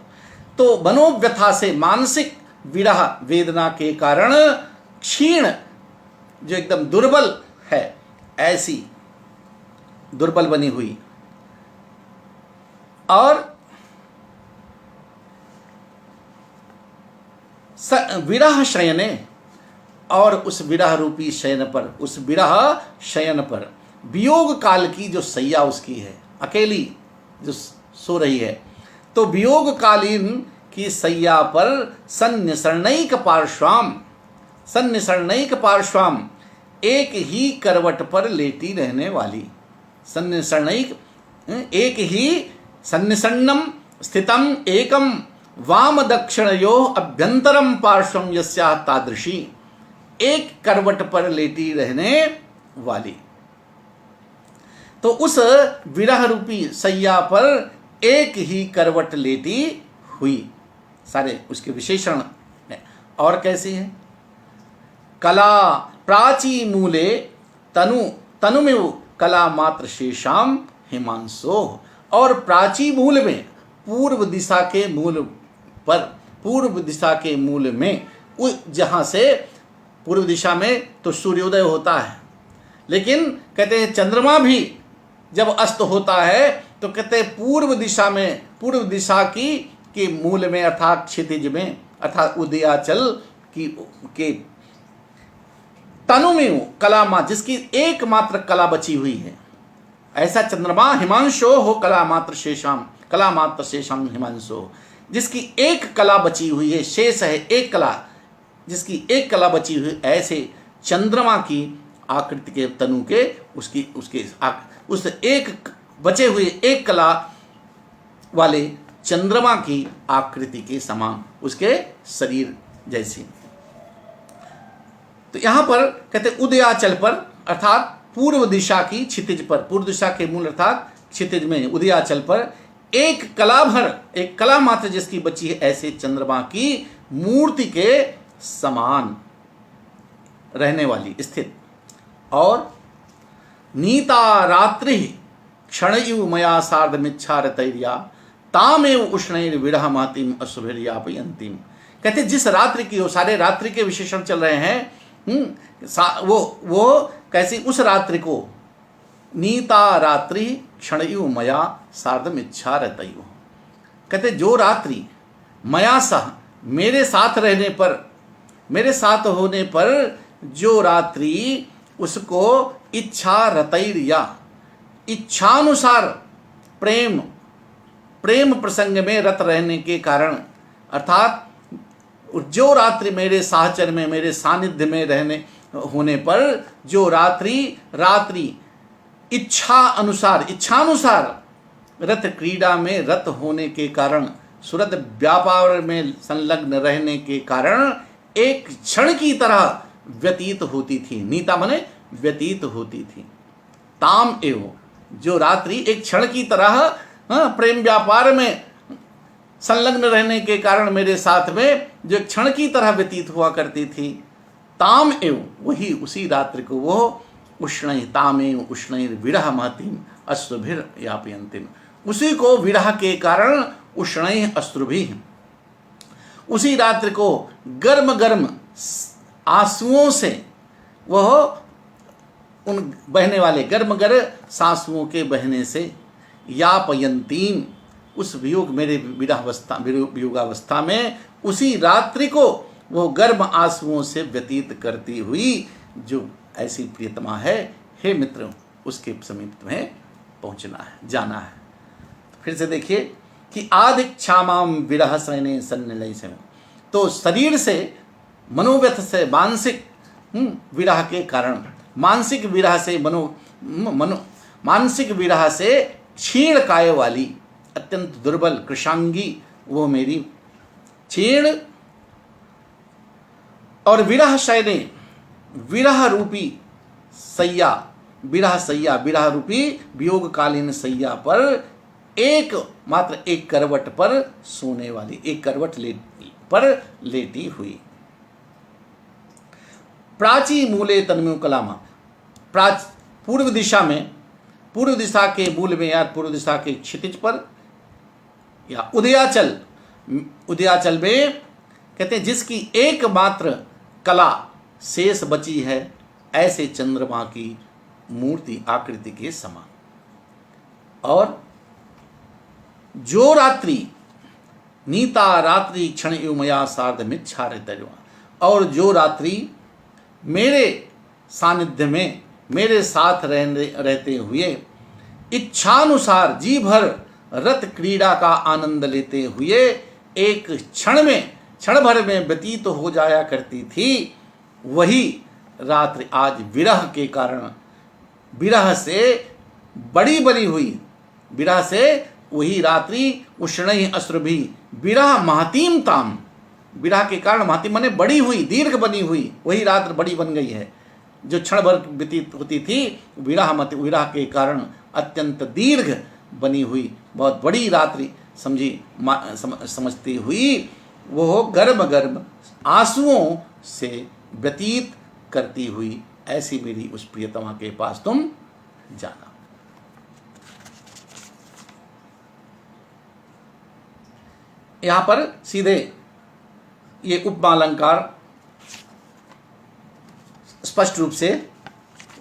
S1: तो मनोव्यथा से, मानसिक विरह वेदना के कारण क्षीण, जो एकदम दुर्बल है, ऐसी दुर्बल बनी हुई, और विरह शयने, और उस विरह रूपी शयन पर, उस विरह शयन पर, वियोग काल की जो सैया उसकी है, अकेली जो सो रही है, तो वियोग कालीन की सैया पर सन्निसरणैक पार्श्वाम, सन्निसरणैक पार्श्वाम, एक ही करवट पर लेटी रहने वाली, सन्निसरणैक, एक ही, सन्निसन्नम स्थितम एकम वाम दक्षिणयो अभ्यंतरम पार्श्वम यस्याः तादृशी, एक करवट पर लेटी रहने वाली। तो उस विरह रूपी सैया पर एक ही करवट लेटी हुई, सारे उसके विशेषण है। और कैसी है? कला प्राची मूले तनु तनुमिव कला मात्र शेषाम हिमांशो, और प्राची मूल में, पूर्व दिशा के मूल पर, पूर्व दिशा के मूल में, जहाँ से पूर्व दिशा में तो सूर्योदय होता है, लेकिन कहते हैं चंद्रमा भी जब अस्त होता है तो कहते हैं पूर्व दिशा में, पूर्व दिशा की के मूल में, अर्थात क्षितिज में, अर्थात उदयाचल की के तनु में कला, जिसकी एकमात्र कला बची हुई है, ऐसा चंद्रमा हिमांशो हो कला मात्र शेषाम, कला मात्र शेषाम हिमांशो, जिसकी एक कला बची हुई है, शेष है एक कला, जिसकी एक कला बची हुई, ऐसे चंद्रमा की आकृति के तनु के, उसकी उसके उस एक बचे हुए एक कला वाले चंद्रमा की आकृति के समान, उसके शरीर जैसी। तो यहां पर कहते उदयाचल पर, अर्थात पूर्व दिशा की क्षितिज पर, पूर्व दिशा के मूल अर्थात क्षितिज में उदयाचल पर एक कला भर, एक कला मात्र जिसकी बची है, ऐसे चंद्रमा की मूर्ति के समान रहने वाली स्थित। और नीता रात्रि क्षणयु मया सार्धमिच्छा रतैर्या तामेव उष्णैर विरह मातिम अशुभिर्यापयंतिम, कहते जिस रात्रि की हो, सारे रात्रि के विशेषण चल रहे हैं, वो कैसी, उस रात्रि को, नीता रात्रि क्षणयु मया सार्धम इच्छा रतयु, कहते जो रात्रि मया सह, मेरे साथ रहने पर, मेरे साथ होने पर जो रात्रि, उसको इच्छा रतैर्या, इच्छानुसार प्रेम, प्रेम प्रसंग में रत रहने के कारण, अर्थात जो रात्रि मेरे साहचर्य में, मेरे सानिध्य में रहने होने पर, जो रात्रि इच्छा अनुसार, इच्छानुसार रत क्रीड़ा में रत होने के कारण, सुरत व्यापार में संलग्न रहने के कारण एक क्षण की तरह व्यतीत होती थी, नीता मने व्यतीत होती थी। ताम एवं, जो रात्रि एक क्षण की तरह प्रेम व्यापार में संलग्न रहने के कारण मेरे साथ में जो क्षण की तरह व्यतीत हुआ करती थी, ताम एवं, वही उसी रात्रि को वो उष्ण, तामेव उष्णैर विरह महतिम अश्रुभिर यापयंतिम, उसी को विरह के कारण उष्ण अश्रुभि, उसी रात्रि को गर्म गर्म आंसुओं से, वह उन बहने वाले गर्म गर्म सांसुओं के बहने से, यापयंतीम, उस वियोग, मेरे वियोगावस्था में उसी रात्रि को वो गर्म आंसुओं से व्यतीत करती हुई जो ऐसी प्रियतमा है, हे मित्र, उसके समीप में पहुंचना है, जाना है। फिर से देखिए कि आदि क्षामाम विरह सैने सन्निलय से, तो शरीर से, मनोव्यथ से, मानसिक विरह के कारण, मानसिक विरह से, मानसिक विरह से क्षीण काय वाली, अत्यंत दुर्बल कृशांगी वो मेरी क्षीण, और विरह शयने, विरह रूपी सैया, विरह सैया, विरह रूपी वियोगकालीन सैया पर एक मात्र एक करवट पर सोने वाली, एक करवट पर लेटी हुई। प्राची मूले तन्मु कलामा, पूर्व दिशा में, पूर्व दिशा के मूल में या पूर्व दिशा के क्षितिज पर या उदयाचल, उदयाचल में कहते हैं जिसकी एकमात्र कला शेष बची है, ऐसे चंद्रमा की मूर्ति आकृति के समान। और जो रात्रि नीता रात्रि क्षण युमया सार्ध मिच्छारितजवा, और जो रात्रि मेरे सानिध्य में मेरे साथ रहते हुए इच्छानुसार जी भर रत क्रीड़ा का आनंद लेते हुए एक क्षण भर में व्यतीत हो जाया करती थी, वही रात्रि आज विरह के कारण, विरह से बड़ी बनी हुई, विरह से वही रात्रि उष्णई अश्रुभि विरह महतीम ताम, विरह के कारण महती माने बड़ी हुई, दीर्घ बनी हुई, वही रात्र बड़ी बन गई है। जो क्षण भर व्यतीत होती थी विरह के कारण अत्यंत दीर्घ बनी हुई बहुत बड़ी रात्रि समझती हुई वो गर्म गर्म आंसुओं से व्यतीत करती हुई, ऐसी मेरी उस प्रियतमा के पास तुम जाना। यहां पर सीधे ये उपमा अलंकार स्पष्ट रूप से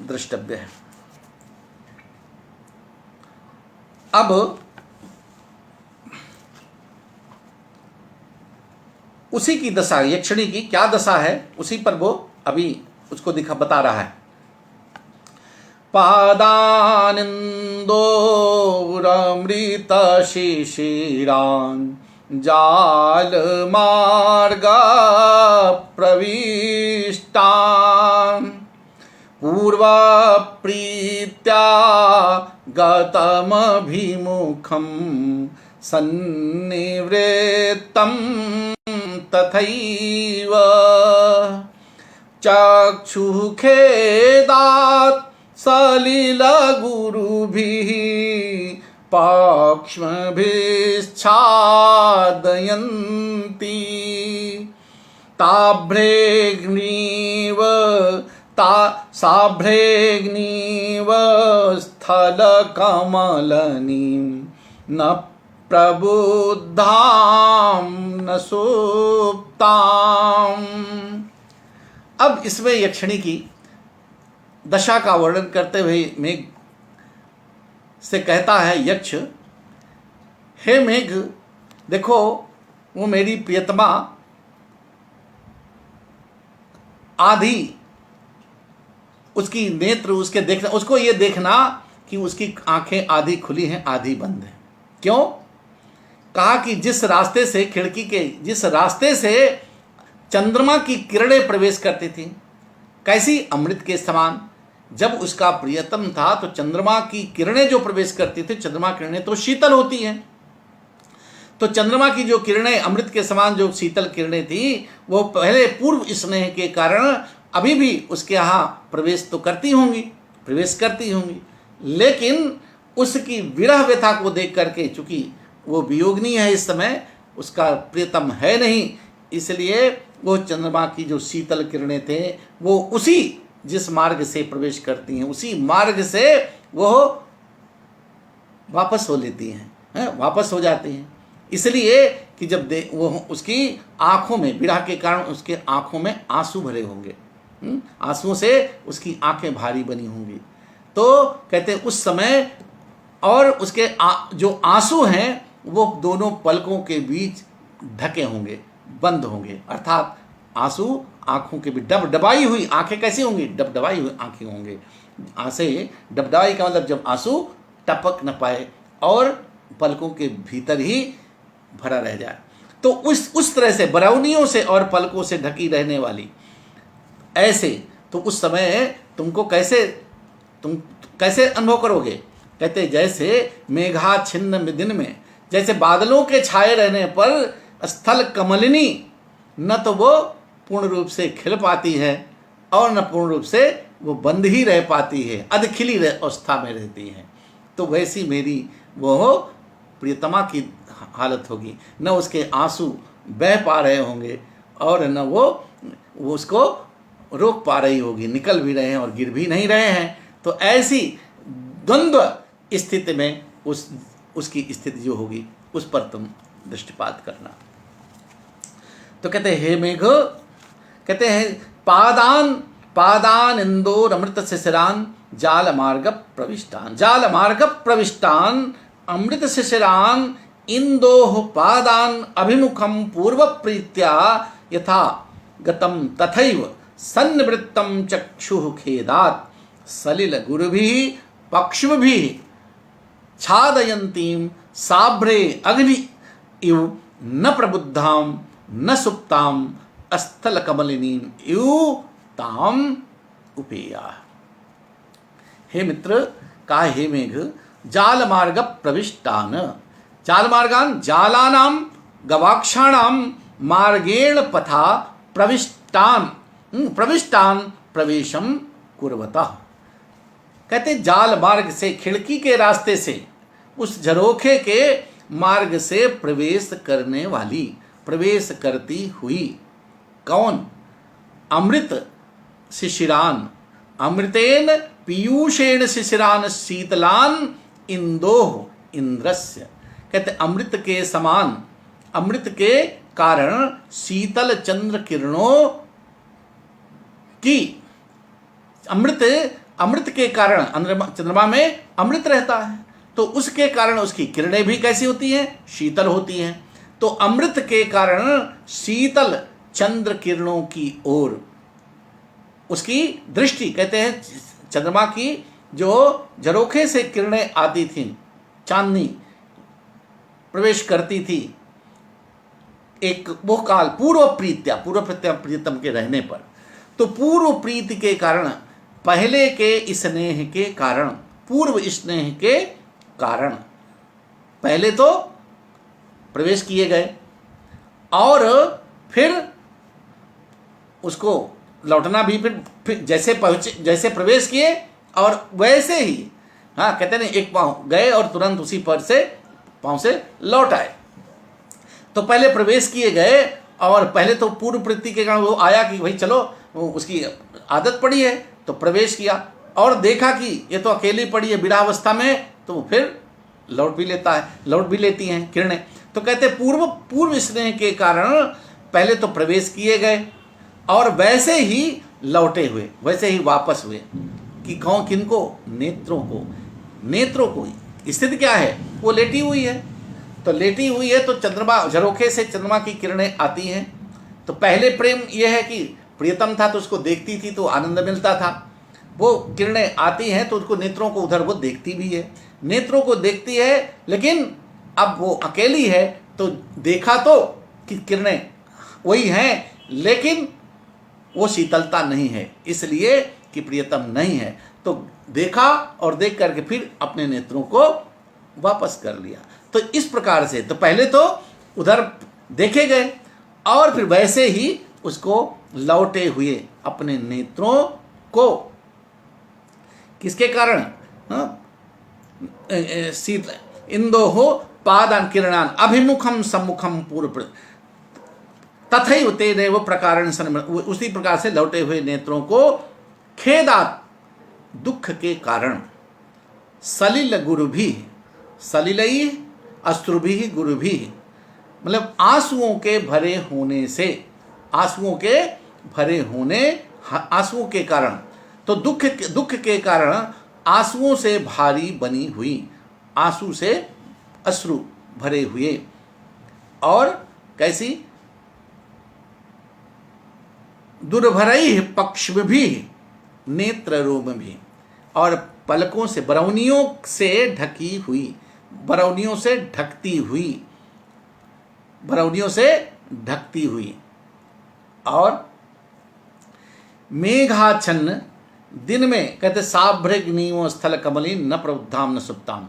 S1: द्रष्टव्य है। अब उसी की दशा, यक्षिणी की क्या दशा है, उसी पर वो अभी उसको बता रहा है। पादानिंदोरमृत शिशिरान् जाल मार्गा प्रविष्टान् पूर्व प्रीत्या गतमभिमुखं सन्निवृत्तं तथैव चक्षुखेदात् सलिलगुरुभिः पाक्ष्मभिश्चादयन्ति साभ्रेग्निव स्थलकमलनीं न प्रबुद्धां न सुप्ताम्। अब इसमें यक्षिणी की दशा का वर्णन करते हुए मेघ से कहता है यक्ष, हे मेघ देखो वो मेरी प्रियतमा आधी, उसकी नेत्र उसके देखना, उसको ये देखना कि उसकी आंखें आधी खुली हैं आधी बंद हैं। क्यों? कहा कि जिस रास्ते से, खिड़की के जिस रास्ते से चंद्रमा की किरणें प्रवेश करती थी, कैसी अमृत के समान। जब उसका प्रियतम था तो चंद्रमा की किरणें जो प्रवेश करती थी, चंद्रमा किरणें तो शीतल होती हैं, तो चंद्रमा की जो किरणें अमृत के समान जो शीतल किरणें थी, वो पहले पूर्व स्नेह के कारण अभी भी उसके यहाँ प्रवेश तो करती होंगी, लेकिन उसकी विरह व्यथा को देख करके, चूंकि वो वियोगनी है इस समय, उसका प्रियतम है नहीं, इसलिए वो चंद्रमा की जो शीतल किरणें थे वो उसी जिस मार्ग से प्रवेश करती हैं उसी मार्ग से वो वापस हो लेती हैं, वापस हो जाती हैं। इसलिए कि जब वो उसकी आंखों में, विरह के कारण उसके आंखों में आंसू भरे होंगे, आंसुओं से उसकी आंखें भारी बनी होंगी, तो कहते हैं उस समय, और उसके जो आंसू हैं वो दोनों पलकों के बीच ढके होंगे, बंद होंगे, अर्थात आंसू आंखों के भी डबडबाई हुई आंखें कैसी होंगी, डबडबाई हुई आंखें होंगे। आंखें डबडबाई का मतलब जब आंसू टपक न पाए और पलकों के भीतर ही भरा रह जाए, तो उस तरह से बरौनियों से और पलकों से ढकी रहने वाली, ऐसे तो उस समय तुम कैसे अनुभव करोगे। कहते जैसे मेघाच्छिन्न दिन में, जैसे बादलों के छाए रहने पर स्थल कमलिनी न तो वो पूर्ण रूप से खिल पाती है और न पूर्ण रूप से वो बंद ही रह पाती है, अधखिली अवस्था में रहती है, तो वैसी मेरी वो प्रियतमा की हालत होगी। न उसके आंसू बह पा रहे होंगे और न वो उसको रोक पा रही होगी, निकल भी रहे हैं और गिर भी नहीं रहे हैं, तो ऐसी द्वंद्व स्थिति में उसकी स्थिति जो होगी उस पर तुम दृष्टिपात करना। तो कहते हैं हे मेघ, कहते हैं पादान पादान इंदोर अमृत शिशिरान जाल मार्ग प्रविष्टान, जाल मार्ग प्रविष्टान अमृत शिशिरान इंदोह पादान अभिमुखम पूर्व प्रीत्या यथा गतम तथैव सन्निवृत्तम चक्षुः खेदात् सलिल गुरुभिः पक्षिभिः छादयन्तीं साभ्रे अग्नि इव न प्रबुद्धाम न सुप्ताम अस्थल कमलिनीम इव ताम उपेया। हे मित्र, कहा हे मेघ, जाल मार्ग प्रविष्टान, जाल मार्गान जालानाम गवाक्षाणाम मार्गेण पथा प्रविष्टान प्रविष्टान प्रवेशम कुर्वता। कहते जाल मार्ग से, खिड़की के रास्ते से, उस झरोखे के मार्ग से प्रवेश करने वाली, प्रवेश करती हुई कौन? अमृत शिशिरान, अमृतेन पीयूषेण शिशिरान शीतलान इंदोह इंद्रस्य। कहते अमृत के समान, अमृत के कारण शीतल चंद्र किरणों की, अमृत के कारण चंद्रमा में अमृत रहता है, तो उसके कारण उसकी किरणें भी कैसी होती हैं? शीतल होती हैं। तो अमृत के कारण शीतल चंद्र किरणों की ओर उसकी दृष्टि, कहते हैं चंद्रमा की जो झरोखे से किरणें आती थीं, चांदनी प्रवेश करती थी, एक वो काल पूर्व प्रीतम के रहने पर, तो पूर्व प्रीति के कारण, पहले के स्नेह के कारण, पूर्व स्नेह के कारण पहले तो प्रवेश किए गए और फिर उसको लौटना भी, फिर जैसे पहुंचे, जैसे प्रवेश किए और वैसे ही, हाँ कहते नहीं, एक पांव गए और तुरंत उसी पर से पांव से लौट आए। तो पहले प्रवेश किए गए और पहले तो पूर्व प्रीति के कारण वो आया कि भाई चलो, उसकी आदत पड़ी है तो प्रवेश किया और देखा कि ये तो अकेली पड़ी है विरावस्था में, तो वो फिर लौट भी लेती हैं किरणें। तो कहते पूर्व स्नेह के कारण पहले तो प्रवेश किए गए और वैसे ही लौटे हुए, वैसे ही वापस हुए कि कौन, किनको? नेत्रों को। स्थिति क्या है? वो लेटी हुई है, तो लेटी हुई है तो चंद्रमा, झरोखे से चंद्रमा की किरणें आती हैं। तो पहले प्रेम यह है कि प्रियतम था तो उसको देखती थी तो आनंद मिलता था, वो किरणें आती हैं तो उसको नेत्रों को उधर वो देखती भी है, नेत्रों को देखती है, लेकिन अब वो अकेली है तो देखा तो कि किरणें वही हैं, लेकिन वो शीतलता नहीं है, इसलिए कि प्रियतम नहीं है। तो देखा और देख करके फिर अपने नेत्रों को वापस कर लिया। तो इस प्रकार से तो पहले तो उधर देखे गए और फिर वैसे ही उसको लौटे हुए अपने नेत्रों को, किसके कारण? शीत इंदोहो पादान किरणान अभिमुखम सम्मुखम पूर्व तथैव तेनैव प्रकारेण उसी प्रकार से लौटे हुए नेत्रों को खेदात, दुख के कारण, सलिल गुरुभी, सलिलई अश्रुभी गुरुभी, मतलब आंसुओं के भरे होने से, आंसुओं के कारण, तो दुख के कारण आंसुओं से भारी बनी हुई, आंसू से अश्रु भरे हुए, और कैसी? दुर्भरई पक्ष भी, नेत्र रोम भी, और पलकों से, बरौनियों से ढकी हुई, बरौनियों से ढकती हुई, और मेघाच्छन्न दिन में, कहते साभ्रग्नियो स्थल कमली न प्रबुद्धाम न सुप्ताम,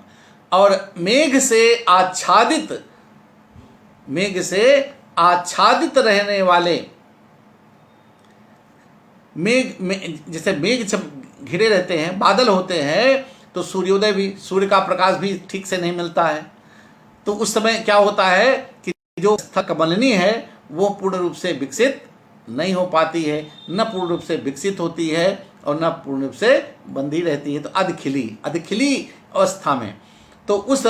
S1: और मेघ से आच्छादित रहने वाले, जैसे मेघ जब घिरे रहते हैं, बादल होते हैं, तो सूर्योदय भी, सूर्य का प्रकाश भी ठीक से नहीं मिलता है, तो उस समय क्या होता है कि जो स्थल कमलिनी है वो पूर्ण रूप से विकसित नहीं हो पाती है, न पूर्ण रूप से विकसित होती है, और न पूर्ण रूप से बंधी रहती है। तो अधखिली अवस्था में, तो उस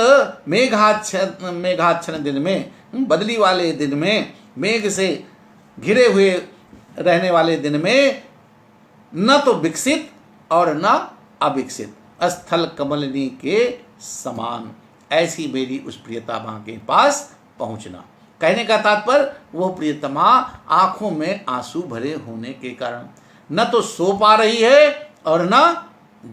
S1: मेघाच्छन्न दिन में, बदली वाले दिन में, मेघ से घिरे हुए रहने वाले दिन में, न तो विकसित और न अविकसित, स्थल कमलिनी के समान ऐसी मेरी उस प्रियतमा के पास पहुंचना। कहने का तात्पर्य वो प्रियतमा आंखों में आंसू भरे होने के कारण न तो सो पा रही है और न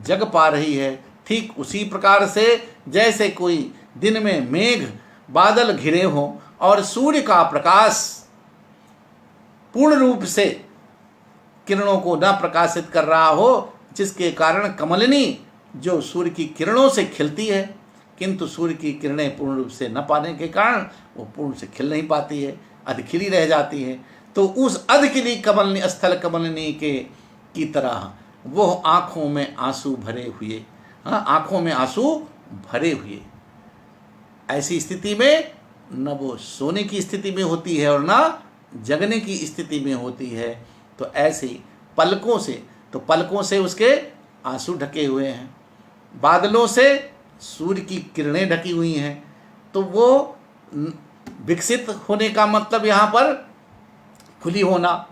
S1: जग पा रही है। ठीक उसी प्रकार से जैसे कोई दिन में मेघ बादल घिरे हों और सूर्य का प्रकाश पूर्ण रूप से किरणों को न प्रकाशित कर रहा हो, जिसके कारण कमलिनी जो सूर्य की किरणों से खिलती है, किंतु सूर्य की किरणें पूर्ण रूप से न पाने के कारण वो पूर्ण से खिल नहीं पाती है, अधखिली रह जाती है। तो उस अधखिली कमलिनी, स्थल कमलिनी के की तरह वो आंखों में आंसू भरे हुए, आंखों में आंसू भरे हुए, ऐसी स्थिति में न वो सोने की स्थिति में होती है और न जगने की स्थिति में होती है। तो ऐसे पलकों से, तो पलकों से उसके आंसू ढके हुए हैं, बादलों से सूर्य की किरणें ढकी हुई हैं। तो वो विकसित होने का मतलब यहाँ पर खुली होना,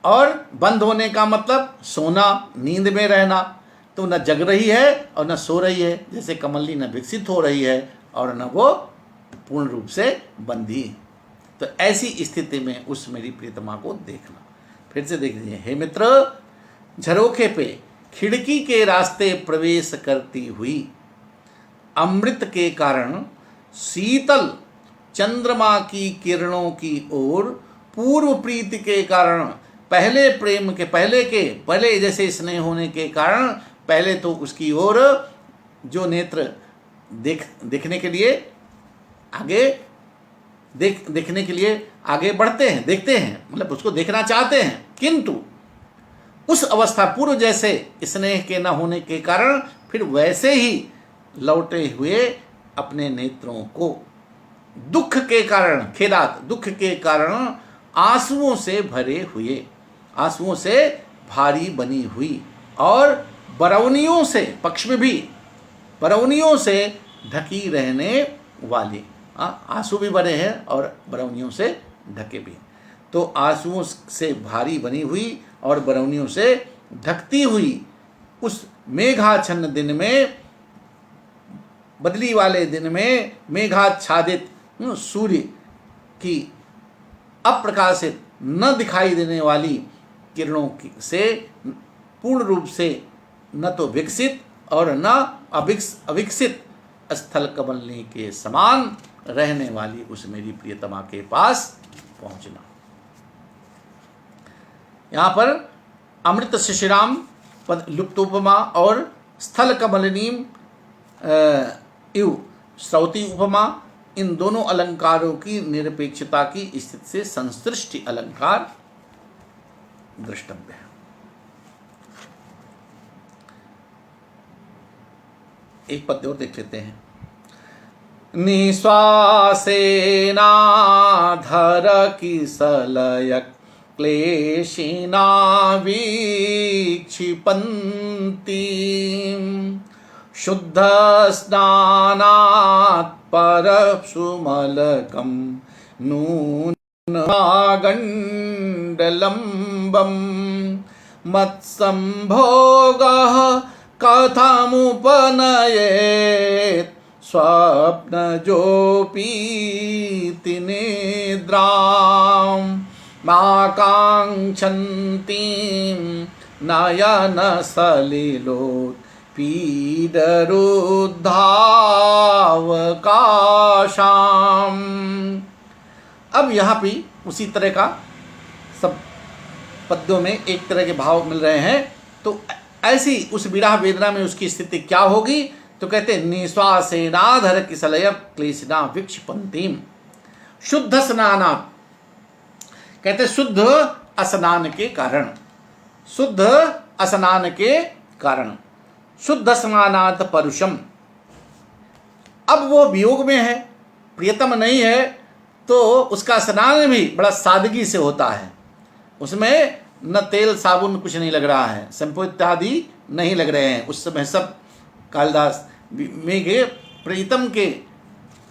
S1: और बंद होने का मतलब सोना, नींद में रहना। तो न जग रही है और न सो रही है, जैसे कमली न विकसित हो रही है और न वो पूर्ण रूप से बंधी। तो ऐसी स्थिति में उस मेरी प्रियतमा को देखना। फिर से देख लीजिए, हे मित्र, झरोखे पे खिड़की के रास्ते प्रवेश करती हुई अमृत के कारण शीतल चंद्रमा की किरणों की ओर पूर्व प्रीति के कारण, पहले प्रेम के पहले जैसे स्नेह होने के कारण पहले तो उसकी ओर जो नेत्र देखने के लिए आगे देखने के लिए आगे बढ़ते हैं, देखते हैं, मतलब उसको देखना चाहते हैं, किंतु उस अवस्था पूर्व जैसे स्नेह के न होने के कारण फिर वैसे ही लौटे हुए अपने नेत्रों को दुख के कारण, खेदात दुख के कारण आंसुओं से भरे हुए, आंसुओं से भारी बनी हुई और बरौनियों से, पक्ष में भी बरौनियों से ढकी रहने वाली, आंसू भी भरे हैं और बरौनियों से ढके भी। तो आंसुओं से भारी बनी हुई और बरौनियों से ढकती हुई उस मेघाच्छन्न दिन में, बदली वाले दिन में, मेघाच्छादित सूर्य की अप्रकाशित न दिखाई देने वाली किरणों से पूर्ण रूप से न तो विकसित और न अविकसित स्थल कमलिनी के समान रहने वाली उस मेरी प्रियतमा के पास पहुंचना। यहाँ पर अमृत शिशिराम पद लुप्तोपमा और स्थल कमलिनी इव श्रौती उपमा, इन दोनों अलंकारों की निरपेक्षता की स्थिति से संसृष्टि अलंकार दृष्टव्य है। एक पद्य और देख लेते हैं। निश्वासेनाधर किसलय क्लेशिना वीक्षिपन्ति, शुद्ध स्नानात् परशुमलकं नूनमागण्डलम्बं, मत्संभोगः कथमुपनयेत् स्वप्नजोपीति निद्राम्, माकाङ्क्षन्तीं नयनसलिलोत् पीडरुद्धावकाशाम्। अब यहाँ भी उसी तरह का सब पद्यों में एक तरह के भाव मिल रहे हैं। तो ऐसी उस विरह वेदना में उसकी स्थिति क्या होगी? तो कहते हैं निश्वासेनाधर किसलय क्लेशिना विक्षिपन्तीम, शुद्ध स्नानात्, कहते शुद्ध स्नान के कारण, शुद्ध स्नान के कारण, शुद्ध स्नानात् परुषम। अब वो वियोग में है, प्रियतम नहीं है, तो उसका स्नान भी बड़ा सादगी से होता है, उसमें न तेल साबुन कुछ नहीं लग रहा है, शैम्पू इत्यादि नहीं लग रहे हैं। उस समय सब कालिदास मेघे प्रीतम के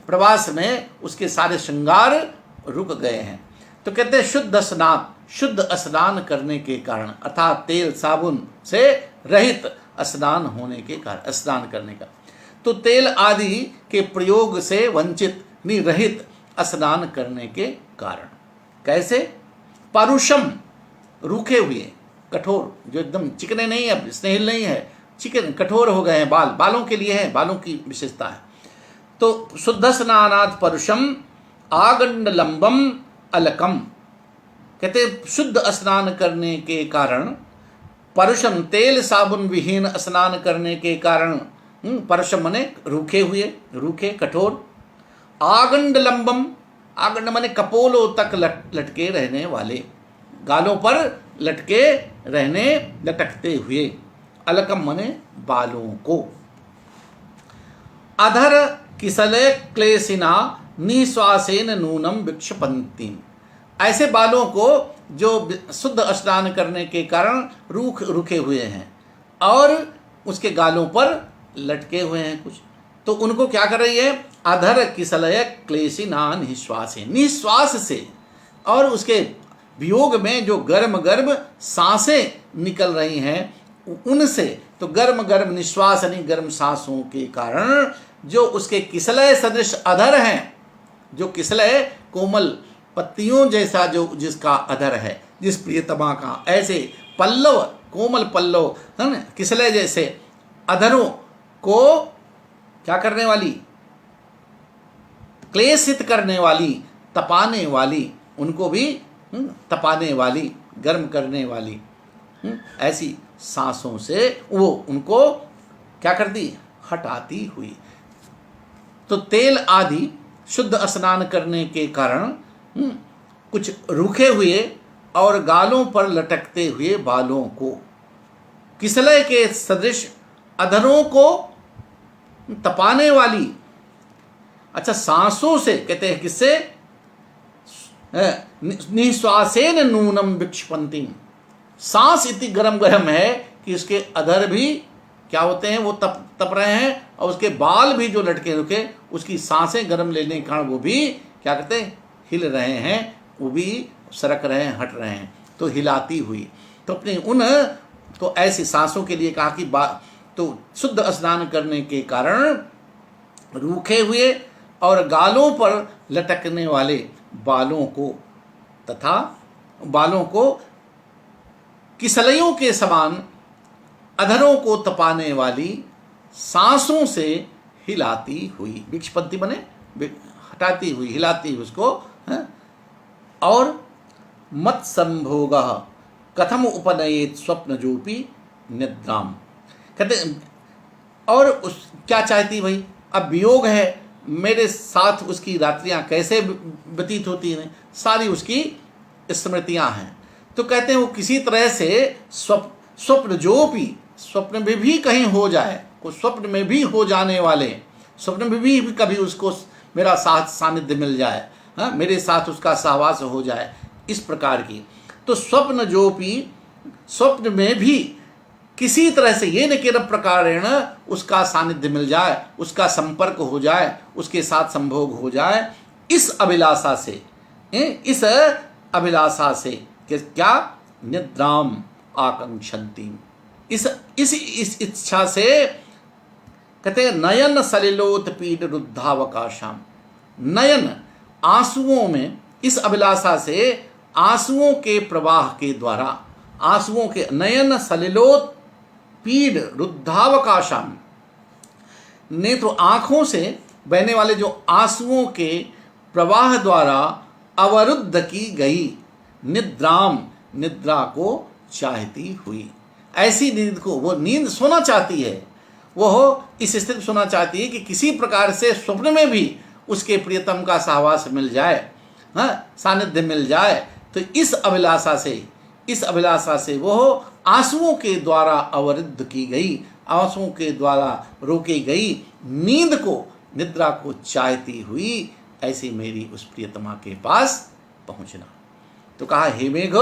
S1: प्रवास में उसके सारे श्रृंगार रुक गए हैं। तो कहते हैं शुद्ध स्नान करने के कारण, अर्थात तेल साबुन से रहित स्नान होने के कारण, स्नान करने का, तो तेल आदि के प्रयोग से वंचित रहित स्नान करने के कारण। कैसे? परुषम, रूखे हुए, कठोर, जो एकदम चिकने नहीं है, स्नेहिल नहीं है, चिकन कठोर हो गए हैं, बालों के लिए है, बालों की विशेषता है। तो शुद्ध स्नानात् परुषम आगंड लंबम अलकम, कहते शुद्ध स्नान करने के कारण, परुषम तेल साबुन विहीन स्नान करने के कारण, परुषम मने रूखे हुए, रूखे कठोर, आगंड लंबम, आगंड मने कपोलों तक लटके रहने वाले, गालों पर लटकते हुए, अलकम मने बालों को, अधर किसले क्लेशिना निश्वासेन नूनम विक्षपंती, ऐसे बालों को जो शुद्ध स्नान करने के कारण रुके हुए हैं और उसके गालों पर लटके हुए हैं कुछ, तो उनको क्या कर रही है? अधर किसलय क्लेशिना निश्वास से, और उसके वियोग में जो गर्म गर्म सांसें निकल रही हैं उनसे, तो गर्म गर्म निश्वास यानी गर्म सांसों के कारण जो उसके किसलय सदृश अधर हैं, जो किसलय कोमल पत्तियों जैसा जो जिसका अधर है, जिस प्रियतमा का, ऐसे पल्लव, कोमल पल्लव है ना, किसलय जैसे अधरों को क्या करने वाली? क्लेशित करने वाली, तपाने वाली, उनको भी तपाने वाली, गर्म करने वाली, ऐसी सांसों से वो उनको क्या करती? हटाती हुई। तो तेल आदि शुद्ध स्नान करने के कारण कुछ रूखे हुए और गालों पर लटकते हुए बालों को, किसलय के सदृश अधरों को तपाने वाली, अच्छा सांसों से, कहते हैं किससे? निश्वासेन नूनम विक्षपंती, सांस इतनी गरम गरम है कि उसके अधर भी क्या होते हैं? वो तप रहे हैं, और उसके बाल भी जो लटके रुके, उसकी सांसें गर्म लेने के कारण वो भी क्या करते हैं? हिल रहे हैं, वो भी सरक रहे हैं, हट रहे हैं, तो हिलाती हुई। तो अपने उन, तो ऐसी सांसों के लिए कहा कि तो शुद्ध स्नान करने के कारण रूखे हुए और गालों पर लटकने वाले बालों को, तथा बालों को किसलयों के समान अधरों को तपाने वाली सांसों से हिलाती हुई, विक्षपंती बने हटाती हुई, हिलाती हुई उसको है? और मत संभोग कथम उपनयेत स्वप्न जोपी निद्राम, कहते और उस क्या चाहती भाई? अब वियोग है, मेरे साथ उसकी रात्रियां कैसे व्यतीत होती हैं, सारी उसकी स्मृतियां हैं। तो कहते हैं वो किसी तरह से स्वप्न जो भी, स्वप्न में भी कहीं हो जाए, को स्वप्न में भी हो जाने वाले, स्वप्न में भी कभी उसको मेरा साथ सानिध्य मिल जाए, हाँ, मेरे साथ उसका सहवास हो जाए, इस प्रकार की। तो स्वप्न जो भी, स्वप्न में भी किसी तरह से ये न केवल प्रकारेण उसका सानिध्य मिल जाए, उसका संपर्क हो जाए, उसके साथ संभोग हो जाए, इस अभिलाषा से, इस अभिलाषा से क्या? निद्राम आकांक्षन्ति, इस इच्छा से, कहते हैं नयन सलिलोत पीड रुद्धावकाशम, नयन आंसुओं में, इस अभिलाषा से आंसुओं के प्रवाह के द्वारा, आंसुओं के नयन सलिलोत पीड रुद्धावकाशम, नेत्र आंखों से बहने वाले जो आंसुओं के प्रवाह द्वारा अवरुद्ध की गई निद्राम, निद्रा को चाहती हुई, ऐसी नींद को, वो नींद सोना चाहती है, वो इस स्थिति सोना चाहती है कि किसी प्रकार से स्वप्न में भी उसके प्रियतम का सहवास मिल जाए, हाँ, सानिध्य मिल जाए। तो इस अभिलाषा से वो आंसुओं के द्वारा अवरुद्ध की गई, आंसुओं के द्वारा रोकी गई नींद को, निद्रा को चाहती हुई, ऐसी मेरी उस प्रियतमा के पास पहुंचना। तो कहा हे मेघ,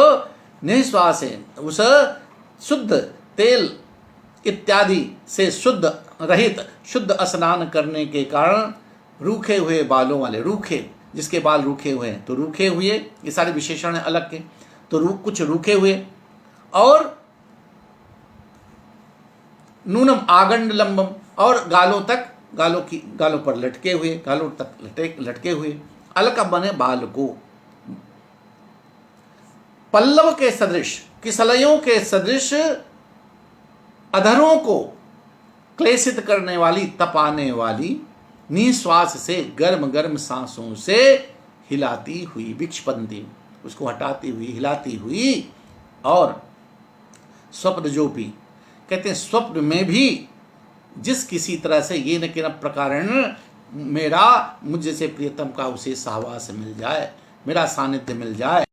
S1: निःश्वासेन, उस शुद्ध तेल इत्यादि से शुद्ध रहित शुद्ध स्नान करने के कारण रूखे हुए बालों वाले, रूखे जिसके बाल रूखे हुए हैं तो रूखे हुए, ये सारे विशेषण हैं अलग के, तो कुछ रूखे हुए, और नूनम आगंड लंबम, और गालों तक, गालों पर लटके हुए, गालों तक लटके हुए, अलका बने बाल को, पल्लव के सदृश, किसलयों के सदृश अधरों को क्लेशित करने वाली, तपाने वाली, निश्वास से गर्म गर्म सांसों से हिलाती हुई, विक्षपंती, उसको हटाती हुई, हिलाती हुई, और स्वप्न जो भी कहते हैं, स्वप्न में भी जिस किसी तरह से ये न किन प्रकारण मेरा मुझ जैसे प्रियतम का उसे सहवास मिल जाए, मेरा सानिध्य मिल जाए,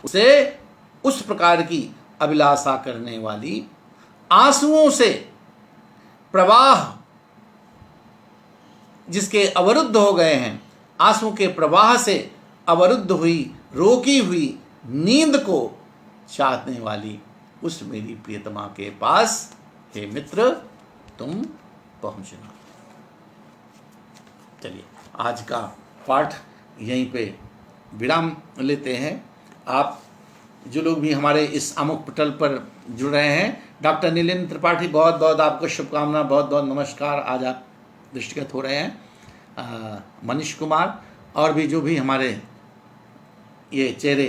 S1: उसे उस प्रकार की अभिलाषा करने वाली, आंसुओं से प्रवाह जिसके अवरुद्ध हो गए हैं, आंसू के प्रवाह से अवरुद्ध हुई, रोकी हुई नींद को चाहने वाली उस मेरी प्रियतमा के पास हे मित्र तुम पहुंचना। चलिए आज का पाठ यहीं पे विराम लेते हैं। आप जो लोग भी हमारे इस आमुख पटल पर जुड़ रहे हैं, डॉक्टर नीलेंद्र त्रिपाठी, बहुत बहुत आपको शुभकामना, बहुत बहुत नमस्कार। आज आप दृष्टिगत हो रहे हैं। मनीष कुमार और भी जो भी हमारे ये चेहरे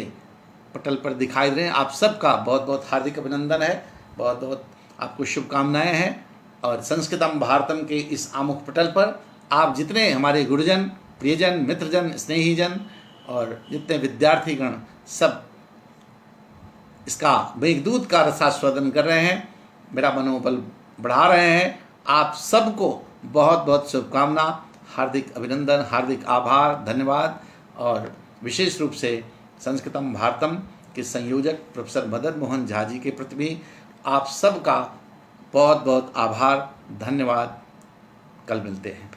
S1: पटल पर दिखाई दे रहे हैं, आप सबका बहुत बहुत हार्दिक अभिनंदन है, बहुत बहुत आपको शुभकामनाएं हैं। और संस्कृतम भारतम के इस आमुख पटल पर आप जितने हमारे गुरुजन, प्रियजन, मित्रजन, स्नेहीजन और जितने विद्यार्थीगण सब इसका मेघदूत का रसास्वादन कर रहे हैं, मेरा मनोबल बढ़ा रहे हैं, आप सबको बहुत बहुत शुभकामना, हार्दिक अभिनंदन, हार्दिक आभार, धन्यवाद। और विशेष रूप से संस्कृतम भारतम के संयोजक प्रोफेसर मदन मोहन झा जी के प्रति भी आप सबका बहुत बहुत आभार, धन्यवाद। कल मिलते हैं।